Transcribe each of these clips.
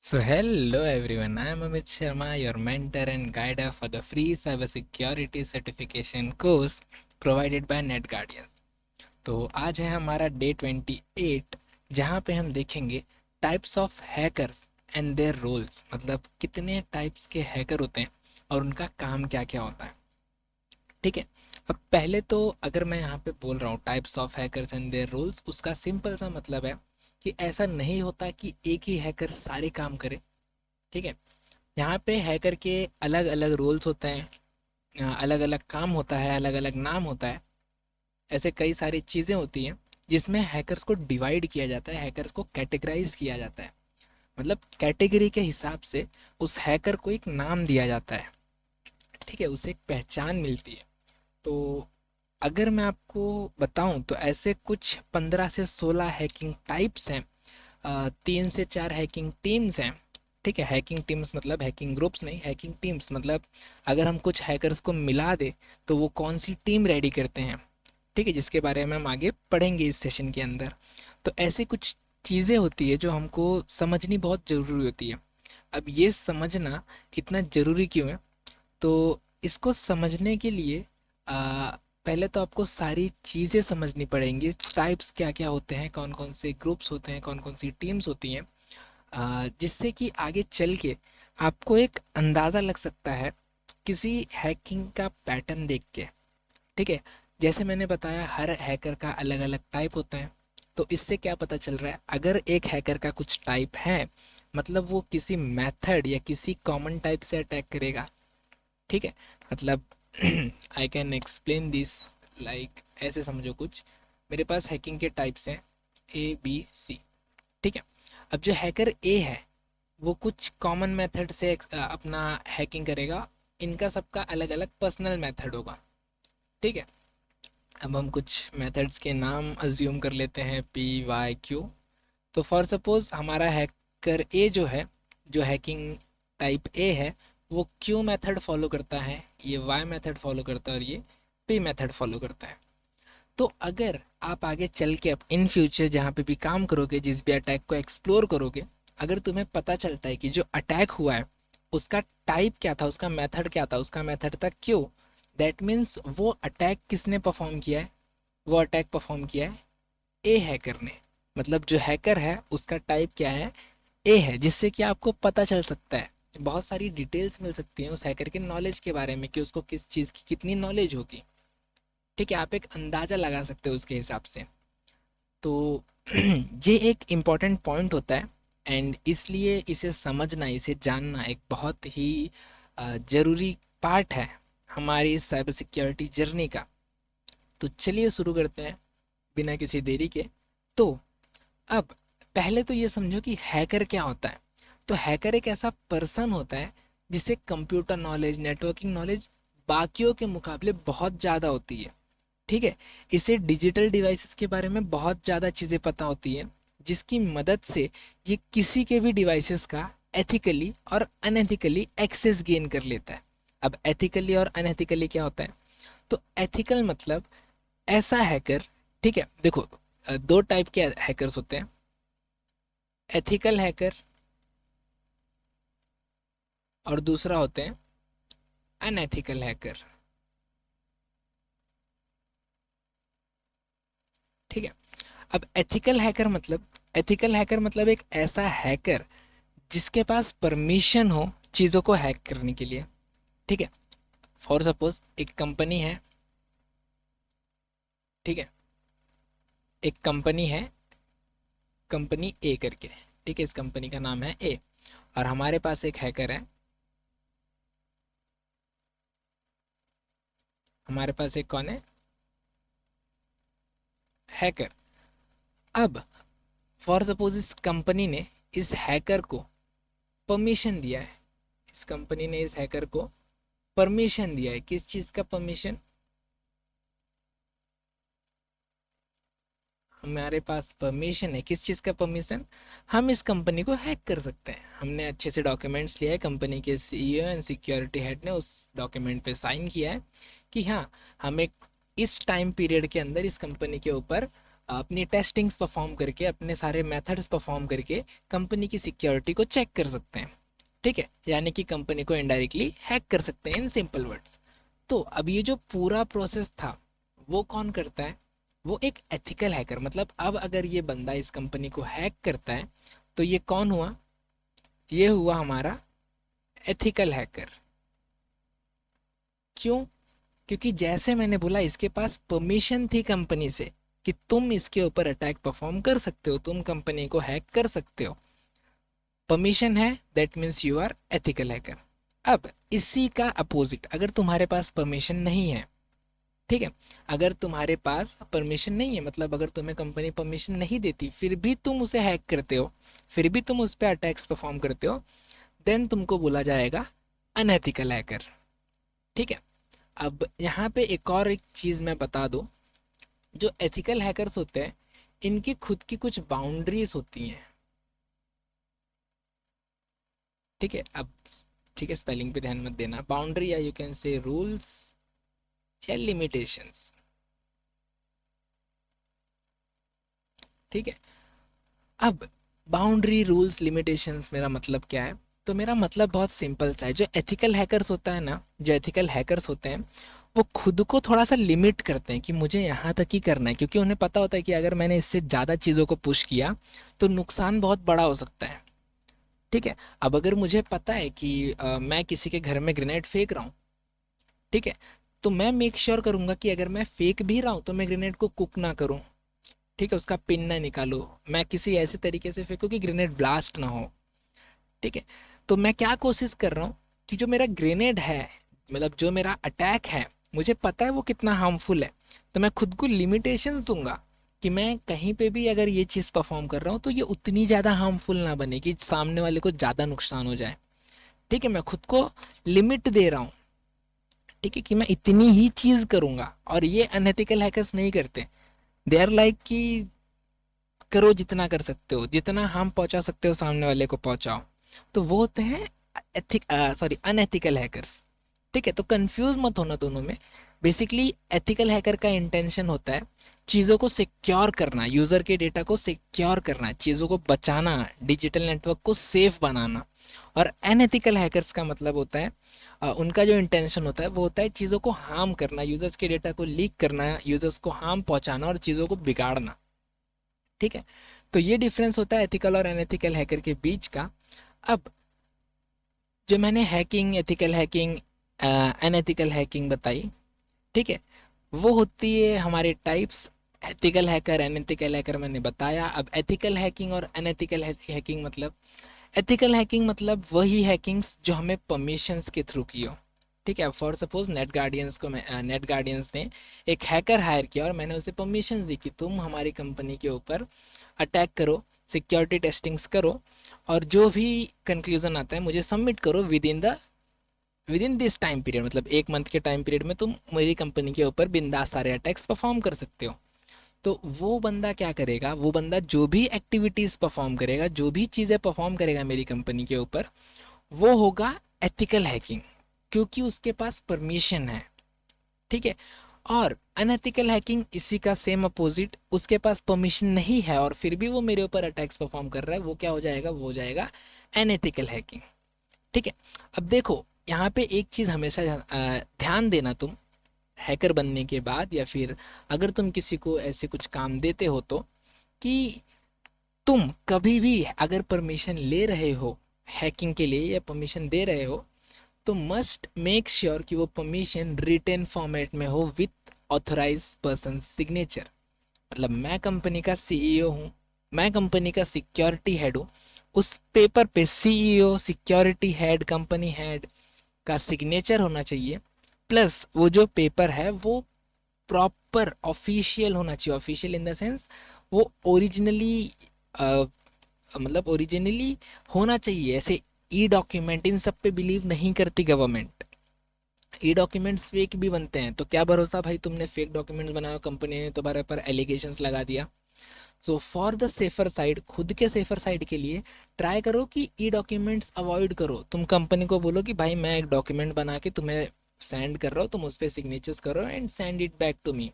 So hello everyone, I am Amit Sharma, your mentor and guide for the free cybersecurity certification course provided by NetGuardian। तो आज है हमारा day 28, जहाँ पे हम देखेंगे types of hackers and their roles, मतलब कितने टाइप्स के हैकर होते हैं और उनका काम क्या क्या होता है। ठीक है। अब पहले तो अगर मैं यहाँ पे बोल रहा हूँ types of hackers and their roles, उसका सिंपल सा मतलब है कि ऐसा नहीं होता कि एक ही हैकर सारे काम करे। ठीक है। यहाँ पे हैकर के अलग अलग रोल्स होते हैं, अलग अलग काम होता है, अलग अलग नाम होता है। ऐसे कई सारी चीज़ें होती हैं जिसमें हैकर्स को डिवाइड किया जाता है, हैकर्स को कैटेगराइज किया जाता है। मतलब कैटेगरी के हिसाब से उस हैकर को एक नाम दिया जाता है। ठीक है, उसे एक पहचान मिलती है। तो अगर मैं आपको बताऊं तो ऐसे कुछ 15 से 16 हैकिंग टाइप्स हैं, 3 से 4 हैकिंग टीम्स हैं। ठीक है, हैकिंग टीम्स मतलब हैकिंग ग्रुप्स नहीं, हैकिंग टीम्स मतलब अगर हम कुछ हैकर्स को मिला दे तो वो कौन सी टीम रेडी करते हैं। ठीक है, जिसके बारे में हम आगे पढ़ेंगे इस सेशन के अंदर। तो ऐसे कुछ चीज़ें होती है जो हमको समझनी बहुत ज़रूरी होती है। अब ये समझना इतना ज़रूरी क्यों है, तो इसको समझने के लिए आ, पहले तो आपको सारी चीज़ें समझनी पड़ेंगी। टाइप्स क्या क्या होते हैं, कौन कौन से ग्रुप्स होते हैं, कौन कौन सी टीम्स होती हैं, जिससे कि आगे चल के आपको एक अंदाज़ा लग सकता है किसी हैकिंग का पैटर्न देख के। ठीक है। जैसे मैंने बताया हर हैकर का अलग अलग टाइप होता है। तो इससे क्या पता चल रहा है, अगर एक हैकर का कुछ टाइप है मतलब वो किसी मेथड या किसी कॉमन टाइप से अटैक करेगा। ठीक है। मतलब I can explain this like, ऐसे समझो कुछ। मेरे पास हैकिंग के टाइप्स हैं A B C। ठीक है। अब जो हैकर ए है वो कुछ कॉमन मेथड से अपना हैकिंग करेगा। इनका सबका अलग अलग पर्सनल मेथड होगा। ठीक है। अब हम कुछ मेथड्स के नाम अज्यूम कर लेते हैं P Y Q। तो फॉर सपोज हमारा हैकर ए जो है, जो हैकिंग टाइप ए है, वो क्यू मेथड फॉलो करता है, ये वाई मेथड फॉलो करता है और ये पी मेथड फॉलो करता है। तो अगर आप आगे चल के अब इन फ्यूचर जहाँ पे भी काम करोगे, जिस भी अटैक को एक्सप्लोर करोगे, अगर तुम्हें पता चलता है कि जो अटैक हुआ है उसका टाइप क्या था, उसका मेथड क्या था, उसका मेथड था क्यों, दैट मीन्स वो अटैक किसने परफॉर्म किया है, वो अटैक परफॉर्म किया है ए हैकर ने। मतलब जो हैकर है उसका टाइप क्या है, ए है, जिससे कि आपको पता चल सकता है, बहुत सारी डिटेल्स मिल सकती हैं उस हैकर के नॉलेज के बारे में कि उसको किस चीज़ की कितनी नॉलेज होगी। ठीक है, आप एक अंदाज़ा लगा सकते हो उसके हिसाब से। तो ये एक इम्पॉर्टेंट पॉइंट होता है एंड इसलिए इसे समझना, इसे जानना एक बहुत ही ज़रूरी पार्ट है हमारी साइबर सिक्योरिटी जर्नी का। तो चलिए शुरू करते हैं बिना किसी देरी के। तो अब पहले तो ये समझो कि हैकर क्या होता है। तो हैकर एक ऐसा पर्सन होता है जिसे कंप्यूटर नॉलेज, नेटवर्किंग नॉलेज बाकियों के मुकाबले बहुत ज़्यादा होती है। ठीक है। इसे डिजिटल डिवाइसेस के बारे में बहुत ज़्यादा चीज़ें पता होती हैं, जिसकी मदद से ये किसी के भी डिवाइसेस का एथिकली और अनएथिकली एक्सेस गेन कर लेता है। अब एथिकली और अनएथिकली क्या होता है, तो एथिकल मतलब ऐसा हैकर। ठीक है, देखो, दो टाइप के हैकर्स होते हैं, एथिकल हैकर और दूसरा होते हैं अनएथिकल हैकर। ठीक है। अब एथिकल हैकर मतलब एक ऐसा हैकर जिसके पास परमिशन हो चीज़ों को हैक करने के लिए। ठीक है। फॉर सपोज एक कंपनी है। ठीक है, एक कंपनी है, कंपनी ए करके। ठीक है, इस कंपनी का नाम है ए और हमारे पास एक हैकर है, हमारे पास एक कौन है, हैकर। अब फॉर सपोज इस कंपनी ने इस हैकर को परमिशन दिया है, इस कंपनी ने इस हैकर को परमिशन दिया है, किस चीज़ का परमिशन, हमारे पास परमिशन है, किस चीज़ का परमिशन, हम इस कंपनी को हैक कर सकते हैं। हमने अच्छे से डॉक्यूमेंट्स लिया है, कंपनी के सीईओ एंड सिक्योरिटी हेड ने उस डॉक्यूमेंट पे साइन किया है कि हाँ, हम एक इस टाइम पीरियड के अंदर इस कंपनी के ऊपर अपनी टेस्टिंग्स परफॉर्म करके, अपने सारे मेथड्स परफॉर्म करके कंपनी की सिक्योरिटी को चेक कर सकते हैं। ठीक है, यानी कि कंपनी को इनडायरेक्टली हैक कर सकते हैं इन सिंपल वर्ड्स। तो अब ये जो पूरा प्रोसेस था वो कौन करता है? वो एक एथिकल हैकर। मतलब अब अगर ये बंदा इस कंपनी को हैक करता है तो ये कौन हुआ? ये हुआ हमारा एथिकल हैकर। क्यों? क्योंकि जैसे मैंने बोला इसके पास परमिशन थी कंपनी से कि तुम इसके ऊपर अटैक परफॉर्म कर सकते हो, तुम कंपनी को हैक कर सकते हो। परमिशन है, that means you are ethical hacker. अब इसी का अपोजिट, अगर तुम्हारे पास परमिशन नहीं है, ठीक है, अगर तुम्हारे पास परमिशन नहीं है, मतलब अगर तुम्हें कंपनी परमिशन नहीं देती फिर भी तुम उसे हैक करते हो, फिर भी तुम उस पर अटैक्स परफॉर्म करते हो, देन तुमको बोला जाएगा अनएथिकल हैकर। ठीक है, अब यहाँ पे एक चीज़ मैं बता दूँ। जो एथिकल हैकर्स होते हैं इनकी खुद की कुछ बाउंड्रीज होती हैं। ठीक है, अब ठीक है, स्पेलिंग पे ध्यान मत देना। बाउंड्री या यू कैन से रूल्स या लिमिटेशंस। ठीक है, अब बाउंड्री, रूल्स, लिमिटेशंस मेरा मतलब क्या है? तो मेरा मतलब बहुत सिंपल सा है। जो एथिकल हैकर्स होता है ना, जो एथिकल हैकर्स होते हैं वो खुद को थोड़ा सा लिमिट करते हैं कि मुझे यहाँ तक ही करना है, क्योंकि उन्हें पता होता है कि अगर मैंने इससे ज़्यादा चीज़ों को पुश किया तो नुकसान बहुत बड़ा हो सकता है। ठीक है, अब अगर मुझे पता है कि मैं किसी के घर में ग्रेनेड फेंक रहा हूँ, ठीक है, तो मैं मेक श्योर करूंगा कि अगर मैं फेंक भी रहा हूँ तो मैं ग्रेनेड को कुक ना करूँ। ठीक है, उसका पिन ना निकालो, मैं किसी ऐसे तरीके से फेंकूं कि ग्रेनेड ब्लास्ट ना हो। ठीक है, तो मैं क्या कोशिश कर रहा हूँ कि जो मेरा ग्रेनेड है, मतलब जो मेरा अटैक है, मुझे पता है वो कितना हार्मफुल है, तो मैं खुद को लिमिटेशन दूंगा कि मैं कहीं पे भी अगर ये चीज़ परफॉर्म कर रहा हूँ तो ये उतनी ज़्यादा हार्मफुल ना बने कि सामने वाले को ज़्यादा नुकसान हो जाए। ठीक है, मैं खुद को लिमिट दे रहा हूँ। ठीक है, कि मैं इतनी ही चीज़ करूंगा, और ये अनएथिकल हैकर्स नहीं करते। दे आर लाइक कि करो जितना कर सकते हो, जितना हम पहुंचा सकते हो सामने वाले को पहुंचाओ। तो वो होते हैं अनएथिकल हैकर्स। ठीक है, तो कंफ्यूज मत होना दोनों में। बेसिकली एथिकल हैकर का इंटेंशन होता है चीज़ों को सिक्योर करना, यूज़र के डेटा को सिक्योर करना, चीज़ों को बचाना, डिजिटल नेटवर्क को सेफ बनाना। और अनएथिकल हैकर्स का मतलब होता है उनका जो इंटेंशन होता है वो होता है चीज़ों को हार्म करना, यूजर्स के डेटा को लीक करना, यूजर्स को हार्म पहुंचाना और चीज़ों को बिगाड़ना। ठीक है, तो ये डिफरेंस होता है एथिकल और अनएथिकल हैकर के बीच का। अब जो मैंने hacking, ethical hacking, unethical hacking बताई, ठीक है, वो होती है हमारे types. Ethical hacker, unethical hacker मैंने बताया। अब एथिकल हैकिंग और अनएथिकल हैकिंग मतलब, एथिकल हैकिंग मतलब वही हैकिंग्स जो हमें परमिशंस के थ्रू की हो। ठीक है, फॉर सपोज नेट गार्डियंस को, नेट गार्डियंस ने एक हैकर हायर किया और मैंने उसे परमिशंस दी कि तुम हमारी कंपनी के ऊपर अटैक करो, सिक्योरिटी टेस्टिंग्स करो, और जो भी कंक्लूजन आता है मुझे सबमिट करो with in this time period. मतलब 1 मंथ के टाइम पीरियड में तुम मेरी कंपनी के ऊपर बिंदास सारे अटैक्स परफॉर्म कर सकते हो। तो वो बंदा क्या करेगा? वो बंदा जो भी एक्टिविटीज परफॉर्म करेगा, जो भी चीज़ें परफॉर्म करेगा मेरी कंपनी के ऊपर, वो होगा एथिकल हैकिंग, क्योंकि उसके पास परमिशन है। ठीक है, और अनएथिकल हैकिंग इसी का सेम अपोजिट, उसके पास परमिशन नहीं है और फिर भी वो मेरे ऊपर अटैक्स परफॉर्म कर रहा है, वो क्या हो जाएगा? वो हो जाएगा अनएथिकल हैकिंग। ठीक है, अब देखो यहाँ पे एक चीज़ हमेशा ध्यान देना, तुम हैकर बनने के बाद या फिर अगर तुम किसी को ऐसे कुछ काम देते हो तो, कि तुम कभी भी अगर परमिशन ले रहे हो हैकिंग के लिए या परमिशन दे रहे हो, तो मस्ट मेक श्योर कि वो परमिशन रिटन फॉर्मेट में हो विथ ऑथराइज पर्सन सिग्नेचर। मतलब मैं कंपनी का सीईओ हूँ, मैं कंपनी का सिक्योरिटी हेड हूँ, उस पेपर पे CEO, security head, company head का सिग्नेचर होना चाहिए। प्लस वो जो पेपर है वो प्रॉपर ऑफिशियल होना चाहिए। ऑफिशियल इन द सेंस वो ओरिजिनली, मतलब ओरिजिनली होना चाहिए। ऐसे ई डॉक्यूमेंट, इन सब पे बिलीव नहीं करती गवर्नमेंट। ई डॉक्यूमेंट्स फेक भी बनते हैं, तो क्या भरोसा भाई, तुमने फेक डॉक्यूमेंट्स बनाया, कंपनी ने तुम्हारे पर एलिगेशंस लगा दिया। So for the safer side, खुद के सेफर साइड के लिए ट्राई करो कि ई डॉक्यूमेंट्स अवॉइड करो। तुम कंपनी को बोलो कि भाई मैं एक डॉक्यूमेंट बना के तुम्हें सेंड कर रहा हूँ, तुम उस पर सिग्नेचर्स करो and send it back to me.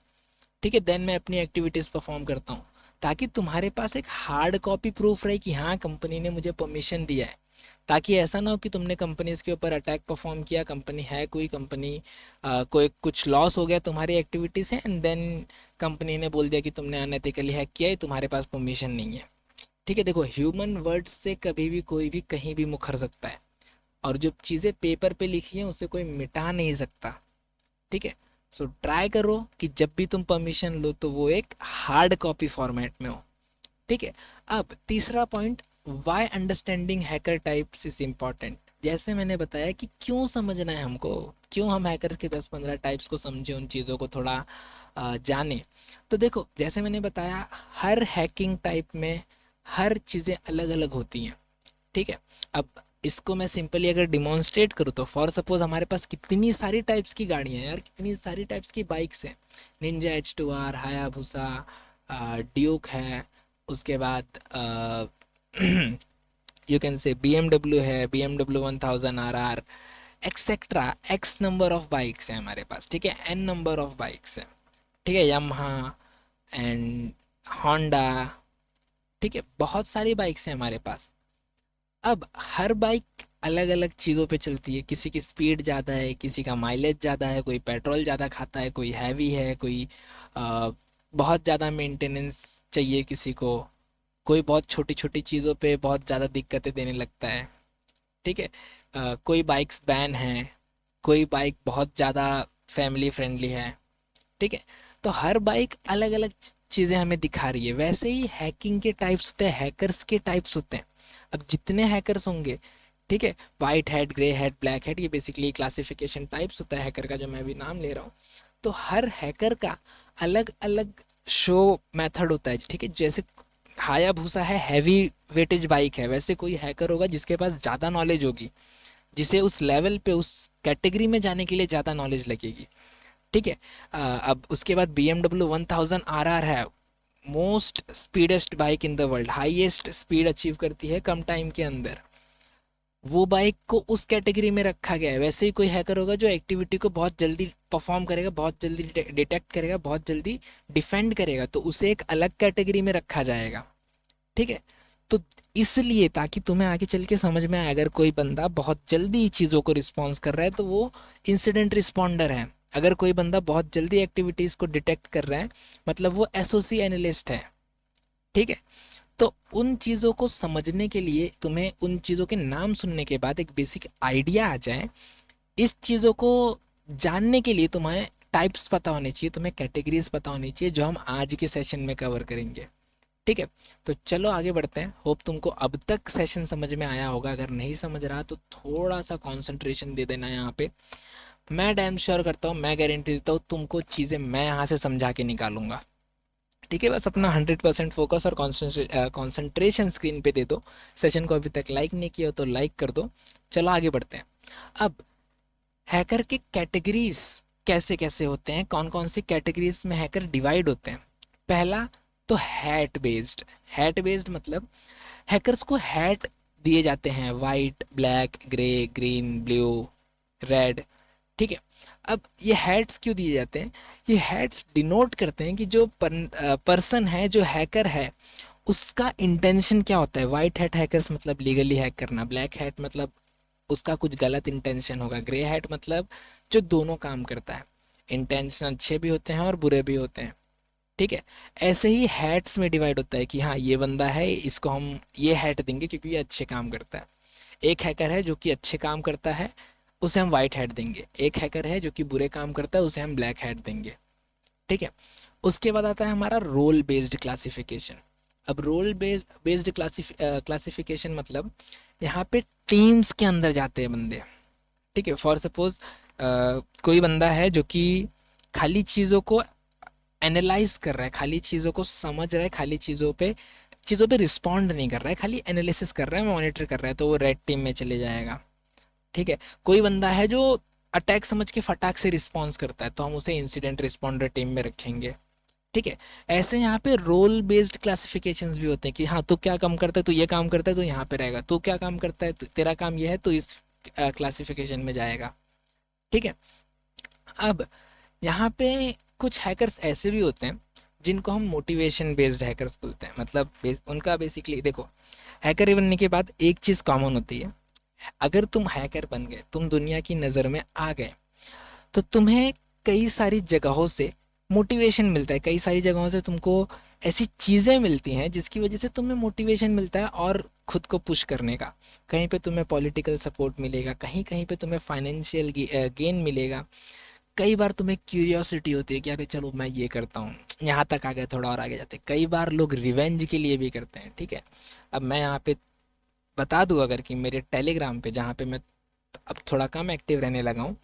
ठीक है, देन मैं अपनी एक्टिविटीज़ परफॉर्म करता हूँ, ताकि तुम्हारे पास एक हार्ड कॉपी प्रूफ रहे कि हाँ कंपनी ने मुझे परमिशन दिया है। ताकि ऐसा ना हो कि तुमने कंपनीज के ऊपर अटैक परफॉर्म किया, कंपनी है कोई कंपनी, कोई कुछ लॉस हो गया तुम्हारी एक्टिविटी से, एंड देन कंपनी ने बोल दिया कि तुमने अनएथिकली हैक किया है, तुम्हारे पास परमिशन नहीं है। ठीक है, देखो ह्यूमन वर्ड से कभी भी कोई भी कहीं भी मुखर सकता है, और जो चीज़ें पेपर पे लिखी हैं उसे कोई मिटा नहीं सकता। ठीक है, सो ट्राई करो कि जब भी तुम परमिशन लो तो वो एक हार्ड कॉपी फॉर्मेट में हो। ठीक है, अब तीसरा point, why understanding hacker types is important. जैसे मैंने बताया कि क्यों समझना है हमको, क्यों हम हैकर्स के 10-15 टाइप्स को समझे, उन चीज़ों को थोड़ा जाने। तो देखो जैसे मैंने बताया, हर हैकिंग टाइप में हर चीज़ें अलग अलग होती हैं। ठीक है, अब इसको मैं सिंपली अगर डिमॉन्स्ट्रेट करूँ तो फॉर सपोज हमारे पास कितनी सारी टाइप्स की गाड़ियाँ हैं यार, कितनी सारी टाइप्स की बाइक्स हैं। निंजा H2R, हायाबुसा, ड्यूक है, उसके बाद यू कैन से BMW है, BMW 1000 RR, etcetera x number of bikes हैं हमारे पास। ठीक है, एन नंबर ऑफ बाइक्स हैं। ठीक है, यमहा एंड होंडा। ठीक है, बहुत सारी बाइक्स हैं हमारे पास। अब हर बाइक अलग अलग चीज़ों पे चलती है, किसी की स्पीड ज़्यादा है, किसी का माइलेज ज़्यादा है, कोई पेट्रोल ज़्यादा खाता है, कोई हैवी है, कोई बहुत ज़्यादा मेंटेनेंस चाहिए किसी को, कोई बहुत छोटी छोटी चीज़ों पे बहुत ज़्यादा दिक्कतें देने लगता है। ठीक है, कोई बाइक्स बैन है, कोई बाइक बहुत ज़्यादा फैमिली फ्रेंडली है। ठीक है, तो हर बाइक अलग अलग चीज़ें हमें दिखा रही है। वैसे ही हैकिंग के टाइप्स होते हैं, हैकर्स के टाइप्स होते हैं। अब जितने हैकर्स होंगे, ठीक है, white hat, grey hat, black hat, ये बेसिकली क्लासिफिकेशन टाइप्स होता है हैकर का, जो मैं अभी नाम ले रहा हूँ। तो हर हैकर का अलग अलग शो मेथड होता है। ठीक है, जैसे हायाबुसा है, हैवी वेटेज बाइक है, वैसे कोई हैकर होगा जिसके पास ज़्यादा नॉलेज होगी, जिसे उस लेवल पे उस कैटेगरी में जाने के लिए ज़्यादा नॉलेज लगेगी। ठीक है, अब उसके बाद BMW 1000 RR है, most speedest bike in the world, highest speed achieve करती है कम टाइम के अंदर। वो बाइक को उस कैटेगरी में रखा गया है। वैसे ही कोई हैकर होगा जो एक्टिविटी को बहुत जल्दी परफॉर्म करेगा, बहुत जल्दी डिटेक्ट करेगा, बहुत जल्दी डिफेंड करेगा, तो उसे एक अलग कैटेगरी में रखा जाएगा। ठीक है, तो इसलिए ताकि तुम्हें आगे चल के समझ में आए, अगर कोई बंदा बहुत जल्दी चीज़ों को रिस्पॉन्स कर रहा है तो वो इंसिडेंट रिस्पॉन्डर है। अगर कोई बंदा बहुत जल्दी एक्टिविटीज़ को डिटेक्ट कर रहा है, मतलब वो एसओसी एनालिस्ट है। ठीक है, तो उन चीज़ों को समझने के लिए तुम्हें उन चीज़ों के नाम सुनने के बाद एक बेसिक आइडिया आ जाए। इस चीज़ों को जानने के लिए तुम्हें टाइप्स पता होने चाहिए, तुम्हें कैटेगरीज पता होनी चाहिए, जो हम आज के सेशन में कवर करेंगे। ठीक है, तो चलो आगे बढ़ते हैं। होप तुमको अब तक सेशन समझ में आया होगा। अगर नहीं समझ रहा तो थोड़ा सा कंसंट्रेशन दे देना यहाँ पे। मैं डैम श्योर करता हूँ, मैं गारंटी देता हूँ तुमको चीज़ें मैं यहाँ से समझा के निकालूंगा। ठीक है, बस अपना 100% फोकस और कॉन्सेंट्रेशन स्क्रीन पे दे दो। सेशन को अभी तक लाइक नहीं किया हो तो लाइक कर दो। चलो आगे बढ़ते हैं। अब हैकर के कैटेगरीज कैसे कैसे होते हैं, कौन कौन सी कैटेगरीज में हैकर डिवाइड होते हैं। पहला तो हैट बेस्ड। हैट बेस्ड मतलब हैकर्स को हैट दिए जाते हैं, white, black, grey, green, blue, red. ठीक है, अब ये हैट्स क्यों दिए जाते हैं? ये हैट्स डिनोट करते हैं कि जो पर्सन है, जो हैकर है, उसका इंटेंशन क्या होता है। वाइट हैट हैकर्स मतलब लीगली हैक करना, ब्लैक हैट मतलब उसका कुछ गलत इंटेंशन होगा, ग्रे हैट मतलब जो दोनों काम करता है। इंटेंशन अच्छे भी होते हैं और बुरे भी होते हैं। ठीक है, ऐसे ही हैट्स में डिवाइड होता है कि हाँ ये बंदा है, इसको हम ये हैट देंगे क्योंकि ये अच्छे काम करता है। एक हैकर है जो कि अच्छे काम करता है, उसे हम वाइट हैट देंगे। एक हैकर है जो कि बुरे काम करता है, उसे हम ब्लैक हैट देंगे। ठीक है, उसके बाद आता है हमारा रोल बेस्ड क्लासिफिकेशन। अब रोल बेस्ड क्लासिफिकेशन मतलब यहाँ पे टीम्स के अंदर जाते हैं बंदे। ठीक है, फॉर सपोज कोई बंदा है जो कि खाली चीज़ों को एनालाइज कर रहा है, खाली चीज़ों को समझ रहा है, खाली चीज़ों पे रिस्पॉन्ड नहीं कर रहा है, खाली एनालिसिस कर रहा है, मॉनिटर कर रहा है, तो वो रेड टीम में चले जाएगा। ठीक है, कोई बंदा है जो अटैक समझ के फटाक से रिस्पॉन्स करता है, तो हम उसे इंसिडेंट रिस्पॉन्डर टीम में रखेंगे। ठीक है, ऐसे यहाँ पे रोल बेस्ड क्लासिफिकेशंस भी होते हैं कि हाँ तू क्या काम करता है, तू ये काम करता है तो यहाँ पे रहेगा, तू क्या काम करता है, तेरा काम ये है तो इस क्लासिफिकेशन में जाएगा। ठीक है, अब यहाँ पे कुछ हैकर्स ऐसे भी होते हैं जिनको हम मोटिवेशन बेस्ड हैकर्स बोलते हैं। मतलब उनका बेसिकली देखो, हैकर बनने के बाद एक चीज़ कॉमन होती है। अगर तुम हैकर बन गए, तुम दुनिया की नज़र में आ गए, तो तुम्हें कई सारी जगहों से मोटिवेशन मिलता है, कई सारी जगहों से तुमको ऐसी चीज़ें मिलती हैं जिसकी वजह से तुम्हें मोटिवेशन मिलता है और खुद को पुश करने का। कहीं पे तुम्हें पॉलिटिकल सपोर्ट मिलेगा, कहीं कहीं पे तुम्हें फाइनेंशियल गेन मिलेगा। कई बार तुम्हें क्यूरियोसिटी होती है कि अरे चलो मैं ये करता हूँ, यहाँ तक आ गए, थोड़ा और आगे जाते हैं। कई बार लोग रिवेंज के लिए भी करते हैं, ठीक है। अब मैं यहाँ पे बता दूँ अगर कि मेरे टेलीग्राम पे, जहाँ पे मैं अब थोड़ा कम एक्टिव रहने लगा हूँ,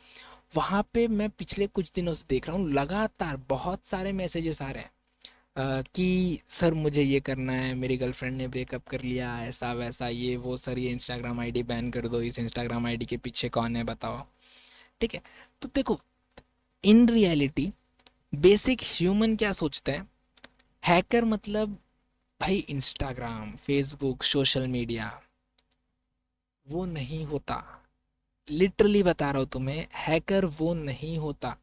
वहाँ पे मैं पिछले कुछ दिनों से देख रहा हूँ लगातार बहुत सारे मैसेजेस आ रहे हैं कि सर मुझे ये करना है, मेरी गर्लफ्रेंड ने ब्रेकअप कर लिया, ऐसा वैसा ये वो, सर ये इंस्टाग्राम आईडी बैन कर दो, इस इंस्टाग्राम आईडी के पीछे कौन है बताओ। ठीक है। तो देखो, इन रियलिटी बेसिक ह्यूमन क्या सोचता है, हैकर मतलब भाई इंस्टाग्राम, फेसबुक, सोशल मीडिया, वो नहीं होता। लिटरली बता रहा हूँ तुम्हें, हैकर वो नहीं होता।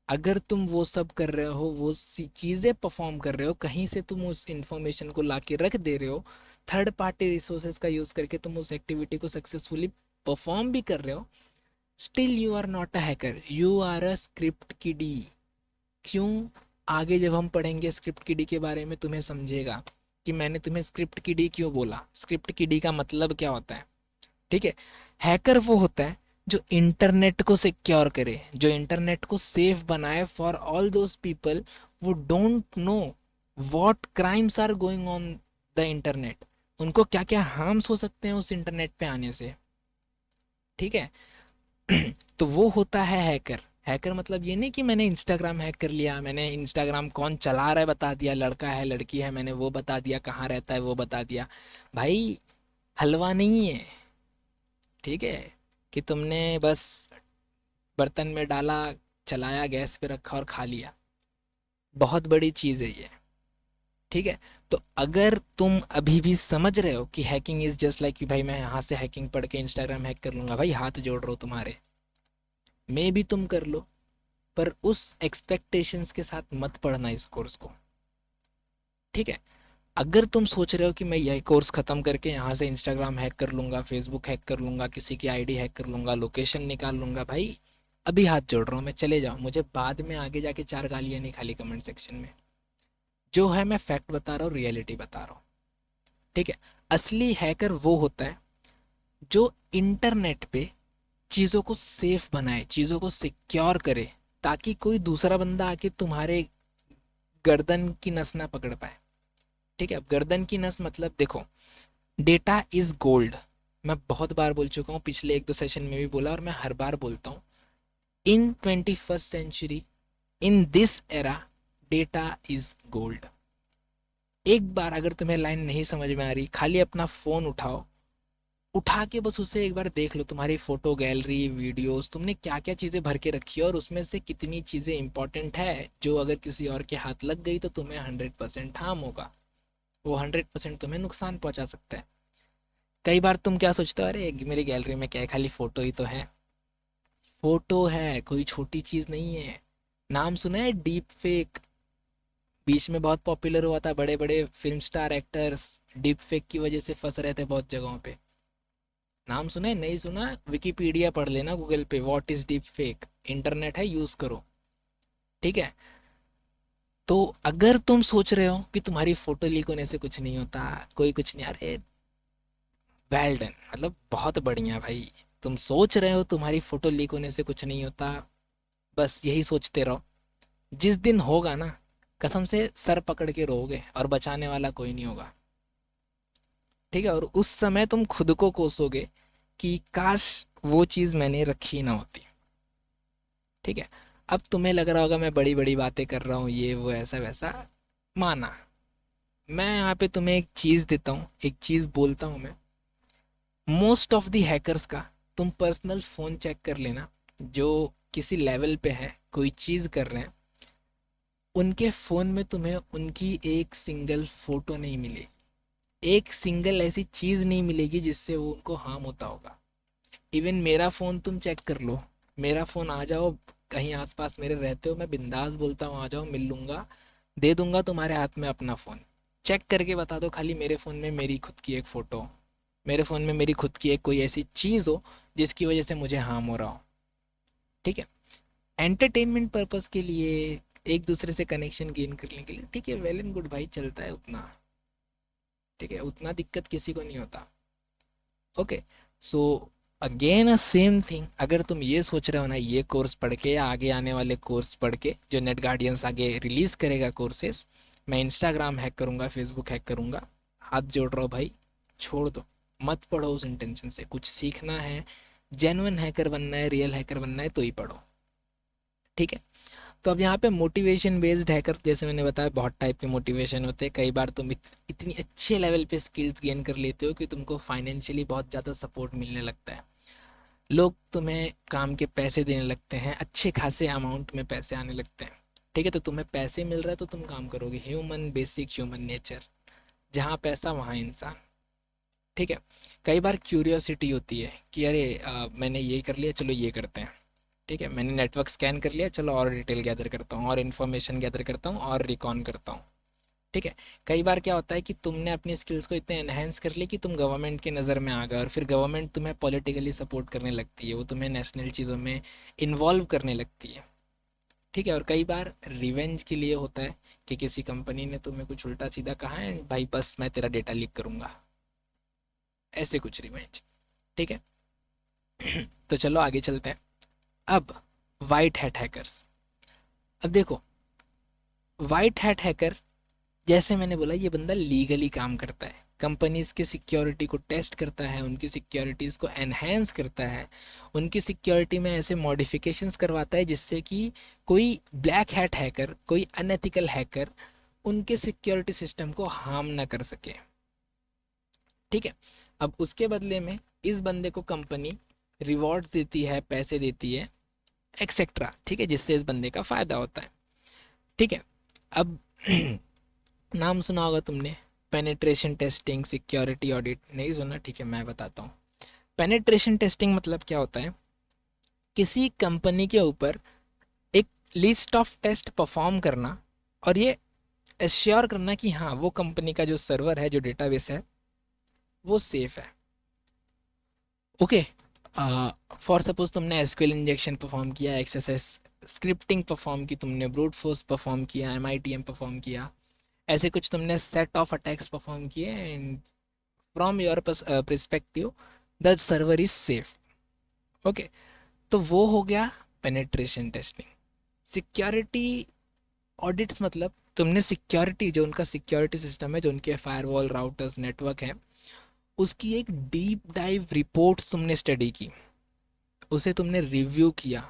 अगर तुम वो सब कर रहे हो, वो सी चीज़ें परफॉर्म कर रहे हो, कहीं से तुम उस इंफॉर्मेशन को ला के रख दे रहे हो, थर्ड पार्टी रिसोर्सेज का यूज़ करके तुम उस एक्टिविटी को सक्सेसफुली परफॉर्म भी कर रहे हो, still you are not a hacker, you are a script kiddie. क्यों? आगे जब हम पढ़ेंगे स्क्रिप्ट किडी के बारे में, तुम्हें समझेगा कि मैंने तुम्हें स्क्रिप्ट किडी क्यों बोला, स्क्रिप्ट किडी का मतलब क्या होता है। ठीक है। हैकर वो होता है जो इंटरनेट को सिक्योर करे, जो इंटरनेट को सेफ बनाए for all those people who don't know what crimes are going on the internet, उनको क्या क्या हार्म्स हो सकते हैं उस इंटरनेट पे आने से। ठीक है। तो वो होता है हैकर। हैकर मतलब ये नहीं कि मैंने इंस्टाग्राम हैक कर लिया, मैंने इंस्टाग्राम कौन चला रहा है बता दिया, लड़का है लड़की है मैंने वो बता दिया, कहाँ रहता है वो बता दिया। भाई हलवा नहीं है, ठीक है, कि तुमने बस बर्तन में डाला, चलाया, गैस पे रखा और खा लिया। बहुत बड़ी चीज़ है ये। ठीक है। तो अगर तुम अभी भी समझ रहे हो कि हैकिंग इज जस्ट लाइक कि भाई मैं यहाँ से हैकिंग पढ़ के इंस्टाग्राम हैक कर लूंगा, भाई हाथ जोड़ रहा हूँ तुम्हारे, मे भी तुम कर लो, पर उस एक्सपेक्टेशंस के साथ मत पढ़ना इस कोर्स को। ठीक है। अगर तुम सोच रहे हो कि मैं यह कोर्स खत्म करके यहाँ से इंस्टाग्राम हैक कर लूंगा, फेसबुक हैक कर लूंगा, किसी की आईडी हैक कर लूंगा, लोकेशन निकाल लूंगा, भाई अभी हाथ जोड़ रहा हूँ मैं, चले जाओ, मुझे बाद में आगे जाके चार गालियां नहीं खाली कमेंट सेक्शन में। जो है मैं फैक्ट बता रहा हूँ, रियलिटी बता रहा हूँ। ठीक है। असली हैकर वो होता है जो इंटरनेट पे चीज़ों को सेफ बनाए, चीज़ों को सिक्योर करे, ताकि कोई दूसरा बंदा आके तुम्हारे गर्दन की नस ना पकड़ पाए। ठीक है। अब गर्दन की नस मतलब देखो, डेटा इज गोल्ड। मैं बहुत बार बोल चुका हूँ, पिछले एक दो सेशन में भी बोला और मैं हर बार बोलता हूँ, in 21st century, in this era, data is gold. एक बार अगर तुम्हें लाइन नहीं समझ में आ रही, खाली अपना फोन उठाओ, उठा के बस उसे एक बार देख लो, तुम्हारी फोटो गैलरी, वीडियोस, तुमने क्या क्या चीजें भर के रखी है और उसमें से कितनी चीजें इंपॉर्टेंट है जो अगर किसी और के हाथ लग गई तो तुम्हें 100% हार्म होगा, वो 100% तुम्हें नुकसान पहुंचा सकता है। कई बार तुम क्या सोचते हो, अरे मेरी गैलरी में क्या है, खाली फोटो ही तो है। फोटो है, कोई छोटी चीज नहीं है। नाम सुना है डीप फेक? बीच में बहुत पॉपुलर हुआ था, बड़े बड़े film star actors deep fake की वजह से फंस रहे थे बहुत जगहों पे। नाम सुना है? नहीं सुना? विकिपीडिया पढ़ लेना गूगल पे, what is deep fake, internet है, यूज करो। ठीक है। तो अगर तुम सोच रहे हो कि तुम्हारी फोटो लीक होने से कुछ नहीं होता, कोई कुछ नहीं, अरे वेल डन, मतलब बहुत बढ़िया भाई। तुम सोच रहे हो तुम्हारी फोटो लीक होने से कुछ नहीं होता, बस यही सोचते रहो। जिस दिन होगा ना, कसम से सर पकड़ के रोओगे और बचाने वाला कोई नहीं होगा। ठीक है। और उस समय तुम खुद को कोसोगे कि काश वो चीज़ मैंने रखी ना होती। ठीक है। अब तुम्हें लग रहा होगा मैं बड़ी बड़ी बातें कर रहा हूँ, ये वो ऐसा वैसा। माना, मैं यहाँ पे तुम्हें एक चीज़ देता हूँ, एक चीज़ बोलता हूँ मैं। मोस्ट ऑफ दी हैकर्स का तुम पर्सनल फ़ोन चेक कर लेना, जो किसी लेवल पे है, कोई चीज़ कर रहे हैं, उनके फ़ोन में तुम्हें उनकी एक सिंगल फ़ोटो नहीं मिलेगी, एक सिंगल ऐसी चीज़ नहीं मिलेगी जिससे वो उनको हार्म होता होगा। इवन मेरा फ़ोन तुम चेक कर लो, मेरा फ़ोन आ जाओ कहीं आसपास मेरे रहते हो, मैं बिंदास बोलता हूँ आ जाओ, मिल लूंगा, दे दूंगा तुम्हारे हाथ में अपना फ़ोन। चेक करके बता दो खाली मेरे फ़ोन में मेरी खुद की एक फ़ोटो, मेरे फ़ोन में मेरी खुद की एक कोई ऐसी चीज़ हो जिसकी वजह से मुझे हार्म हो रहा हो। ठीक है, एंटरटेनमेंट पर्पस के लिए, एक दूसरे से कनेक्शन गेन करने के लिए, ठीक है, वेल एंड गुड भाई, चलता है उतना। ठीक है, उतना दिक्कत किसी को नहीं होता। Okay, so again a same thing, अगर तुम ये सोच रहे हो ना ये कोर्स पढ़ के या आगे आने वाले कोर्स पढ़ के जो नेट गार्डियंस आगे रिलीज करेगा कोर्सेज, मैं इंस्टाग्राम हैक करूंगा, फेसबुक हैक करूंगा, हाथ जोड़ रहा हूँ भाई, छोड़ दो। मत पढ़ो उस इंटेंशन से, कुछ सीखना है, जेन्युइन हैकर बनना है, रियल हैकर बनना है तो ही पढ़ो। ठीक है, तो अब यहाँ पे मोटिवेशन बेस्ड हैकर, जैसे मैंने बताया बहुत टाइप के मोटिवेशन होते हैं। कई बार तुम इतनी अच्छे लेवल पे स्किल्स गेन कर लेते हो कि तुमको फाइनेंशियली बहुत ज़्यादा सपोर्ट मिलने लगता है, लोग तुम्हें काम के पैसे देने लगते हैं, अच्छे खासे अमाउंट में पैसे आने लगते हैं। ठीक है, तो तुम्हें पैसे मिल रहा है तो तुम काम करोगे, ह्यूमन, बेसिक ह्यूमन नेचर, जहाँ पैसा वहाँ इंसान। ठीक है, कई बार क्यूरियोसिटी होती है कि अरे मैंने ये कर लिया, चलो ये करते हैं। ठीक है, मैंने नेटवर्क स्कैन कर लिया, चलो और डिटेल गैदर करता हूँ, और इन्फॉर्मेशन गैदर करता हूँ, और रिकॉन करता हूँ। ठीक है, कई बार क्या होता है कि तुमने अपनी स्किल्स को इतने एनहेंस कर ली कि तुम गवर्नमेंट की नज़र में आ गए, और फिर गवर्नमेंट तुम्हें पॉलिटिकली सपोर्ट करने लगती है, वो तुम्हें नेशनल चीज़ों में इन्वॉल्व करने लगती है। ठीक है, और कई बार रिवेंज के लिए होता है कि किसी कंपनी ने तुम्हें कुछ उल्टा सीधा कहा है, एंड भाई बस मैं तेरा डेटा लीक करूंगा, ऐसे कुछ रिवेंज। ठीक है, तो चलो आगे चलते हैं। अब वाइट हैट हैकर्स, अब देखो, वाइट हैट हैकर, जैसे मैंने बोला, ये बंदा लीगली काम करता है, कंपनीज के सिक्योरिटी को टेस्ट करता है, उनकी सिक्योरिटीज को एनहेंस करता है, उनकी सिक्योरिटी में ऐसे मॉडिफिकेशंस करवाता है जिससे कि कोई ब्लैक हैट हैकर, कोई अनएथिकल हैकर उनके सिक्योरिटी सिस्टम को हार्म ना कर सके। ठीक है, अब उसके बदले में इस बंदे को कंपनी रिवॉर्ड्स देती है, पैसे देती है, एक्सेट्रा। ठीक है, जिससे इस बंदे का फायदा होता है। ठीक है, अब नाम सुना होगा तुमने, पेनिट्रेशन टेस्टिंग, सिक्योरिटी ऑडिट, नहीं सुना? ठीक है, मैं बताता हूँ। पेनिट्रेशन टेस्टिंग मतलब क्या होता है, किसी कंपनी के ऊपर एक लिस्ट ऑफ टेस्ट परफॉर्म करना, और ये एश्योर करना कि हाँ वो कंपनी का जो सर्वर है, जो डेटाबेस है, वो सेफ है। ओके, फॉर सपोज तुमने एसक्यूएल इंजेक्शन परफॉर्म किया, एक्सएसएस स्क्रिप्टिंग परफॉर्म की तुमने, ब्रूट फोर्स परफॉर्म किया, एमआईटीएम परफॉर्म किया, ऐसे कुछ तुमने सेट ऑफ अटैक्स परफॉर्म किए, and from your perspective the server is safe. Okay, तो वो हो गया पेनेट्रेशन टेस्टिंग। सिक्योरिटी ऑडिट्स मतलब तुमने सिक्योरिटी, जो उनका सिक्योरिटी सिस्टम है, जो उनके फायरवॉल, राउटर्स, नेटवर्क है, उसकी एक डीप डाइव रिपोर्ट तुमने स्टडी की, उसे तुमने रिव्यू किया,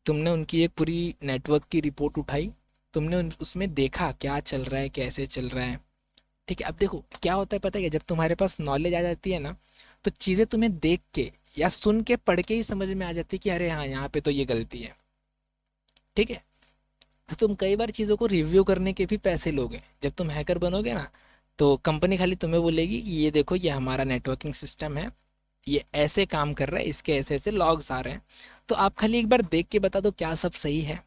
तुमने उनकी एक पूरी नेटवर्क की रिपोर्ट उठाई, तुमने उसमें देखा क्या चल रहा है, कैसे चल रहा है। ठीक है, अब देखो क्या होता है पता है, जब तुम्हारे पास नॉलेज आ जाती है ना, तो चीज़ें तुम्हें देख के या सुन के, पढ़ के ही समझ में आ जाती है कि अरे हाँ यहाँ पे तो ये गलती है। ठीक है, तो तुम कई बार चीज़ों को रिव्यू करने के भी पैसे लोगे। जब तुम हैकर बनोगे ना, तो कंपनी खाली तुम्हें बोलेगी कि ये देखो, ये हमारा नेटवर्किंग सिस्टम है, ये ऐसे काम कर रहा है, इसके ऐसे ऐसे लॉग्स आ रहे हैं, तो आप खाली एक बार देख के बता दो क्या सब सही है।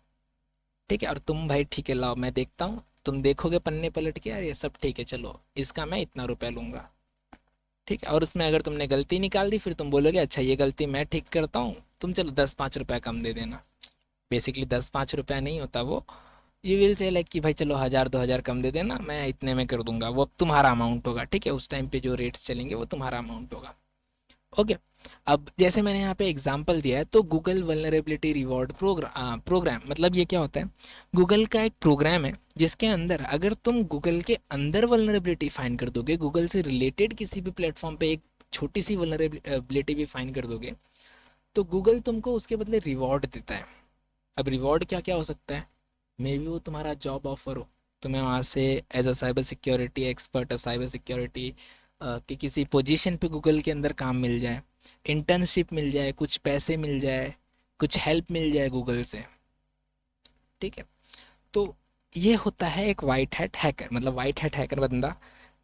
ठीक है, और तुम भाई ठीक है लाओ मैं देखता हूँ, तुम देखोगे पन्ने पलट के, यार ये सब ठीक है, चलो इसका मैं इतना रुपया लूंगा। ठीक है, और उसमें अगर तुमने गलती निकाल दी, फिर तुम बोलोगे अच्छा ये गलती मैं ठीक करता हूँ, तुम चलो 10-5 रुपया कम दे देना। बेसिकली 10-5 रुपया नहीं होता वो, यू विल से लाइक कि भाई चलो 1000-2000 कम दे देना, मैं इतने में कर दूंगा, वो अब तुम्हारा अमाउंट होगा। ठीक है, उस टाइम पे जो रेट्स चलेंगे वो तुम्हारा अमाउंट होगा। ओके, अब जैसे मैंने यहाँ पे एग्जांपल दिया है, तो गूगल वल्नरेबिलिटी रिवॉर्ड प्रोग्राम मतलब ये क्या होता है, गूगल का एक प्रोग्राम है जिसके अंदर अगर तुम गूगल के अंदर वल्नरेबिलिटी फाइंड कर दोगे, गूगल से रिलेटेड किसी भी प्लेटफॉर्म पे एक छोटी सी वल्नरेबिलिटी भी फाइंड कर दोगे, तो गूगल तुमको उसके बदले रिवॉर्ड देता है। अब रिवॉर्ड क्या क्या हो सकता है, मे बी वो तुम्हारा जॉब ऑफर हो, तुम्हें वहाँ से as a cyber security expert, cyber security कि किसी पोजीशन पे गूगल के अंदर काम मिल जाए, इंटर्नशिप मिल जाए, कुछ पैसे मिल जाए, कुछ हेल्प मिल जाए गूगल से। ठीक है, तो ये होता है एक वाइट हैट हैकर। मतलब वाइट हैट हैकर बंदा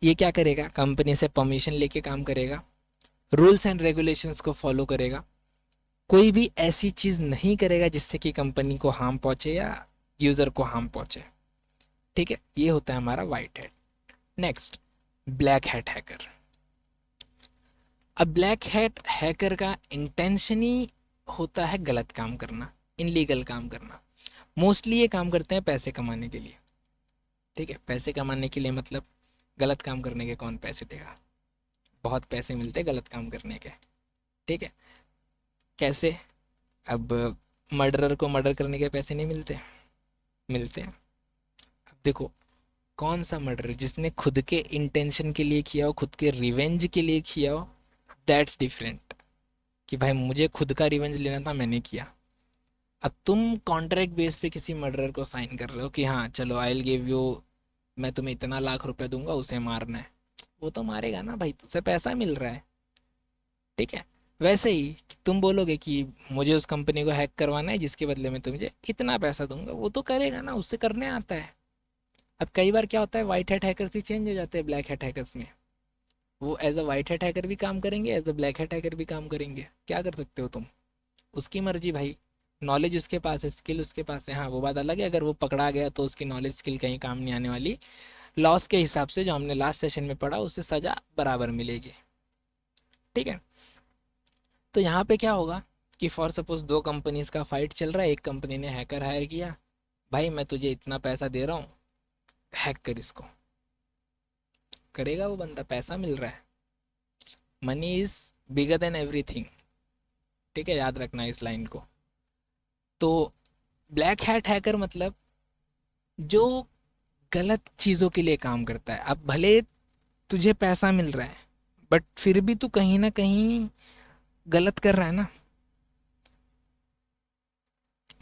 ये क्या करेगा, कंपनी से परमिशन लेके काम करेगा, रूल्स एंड रेगुलेशंस को फॉलो करेगा, कोई भी ऐसी चीज़ नहीं करेगा जिससे कि कंपनी को हार्म पहुंचे या यूज़र को हार्म पहुंचे। ठीक है, ये होता है हमारा white hat. Next, black hat hacker. अब ब्लैक हैट हैकर का इंटेंशन ही होता है गलत काम करना, इनलीगल काम करना। मोस्टली ये काम करते हैं पैसे कमाने के लिए। ठीक है, पैसे कमाने के लिए मतलब गलत काम करने के कौन पैसे देगा? बहुत पैसे मिलते हैं गलत काम करने के। ठीक है, कैसे? अब मर्डरर को मर्डर करने के पैसे नहीं मिलते? मिलते हैं। अब देखो, कौन सा मर्डर जिसने खुद के इंटेंशन के लिए किया हो, खुद के रिवेंज के लिए किया हो, दैट्स डिफरेंट। कि भाई मुझे खुद का रिवेंज लेना था, मैंने किया। अब तुम कॉन्ट्रैक्ट बेस पे किसी मर्डरर को साइन कर रहे हो कि हाँ चलो आई विल गिव यू, मैं तुम्हें इतना लाख रुपए दूंगा, उसे मारना है। वो तो मारेगा ना भाई, तुझसे पैसा मिल रहा है। ठीक है, वैसे ही तुम बोलोगे कि मुझे उस कंपनी को हैक करवाना है जिसके बदले में तुझे इतना पैसा दूंगा, वो तो करेगा ना, उससे करने आता है। अब कई बार क्या होता है, वाइट हैट हैकर्स ही चेंज हो जाते हैं ब्लैक हैट हैकर्स में। वो as a white hat hacker भी काम करेंगे, as a black hat hacker भी काम करेंगे। क्या कर सकते हो तुम? उसकी मर्जी भाई। नॉलेज उसके पास है, स्किल उसके पास है। हाँ, वो बात अलग है, अगर वो पकड़ा गया तो उसकी नॉलेज स्किल कहीं काम नहीं आने वाली। लॉस के हिसाब से जो हमने लास्ट सेशन में पढ़ा, उससे सजा बराबर मिलेगी। ठीक है, तो यहाँ पे क्या होगा कि फॉर सपोज दो कंपनीज का फाइट चल रहा है, एक कंपनी ने हैकर हायर किया, भाई मैं तुझे इतना पैसा दे रहा हूँ, हैक कर इसको। करेगा वो बंदा, पैसा मिल रहा है। Money is bigger than everything. ठीक है, याद रखना इस लाइन को। तो ब्लैक हैट हैकर मतलब जो गलत चीज़ों के लिए काम करता है। अब भले तुझे पैसा मिल रहा है, बट फिर भी तू कहीं ना कहीं गलत कर रहा है ना।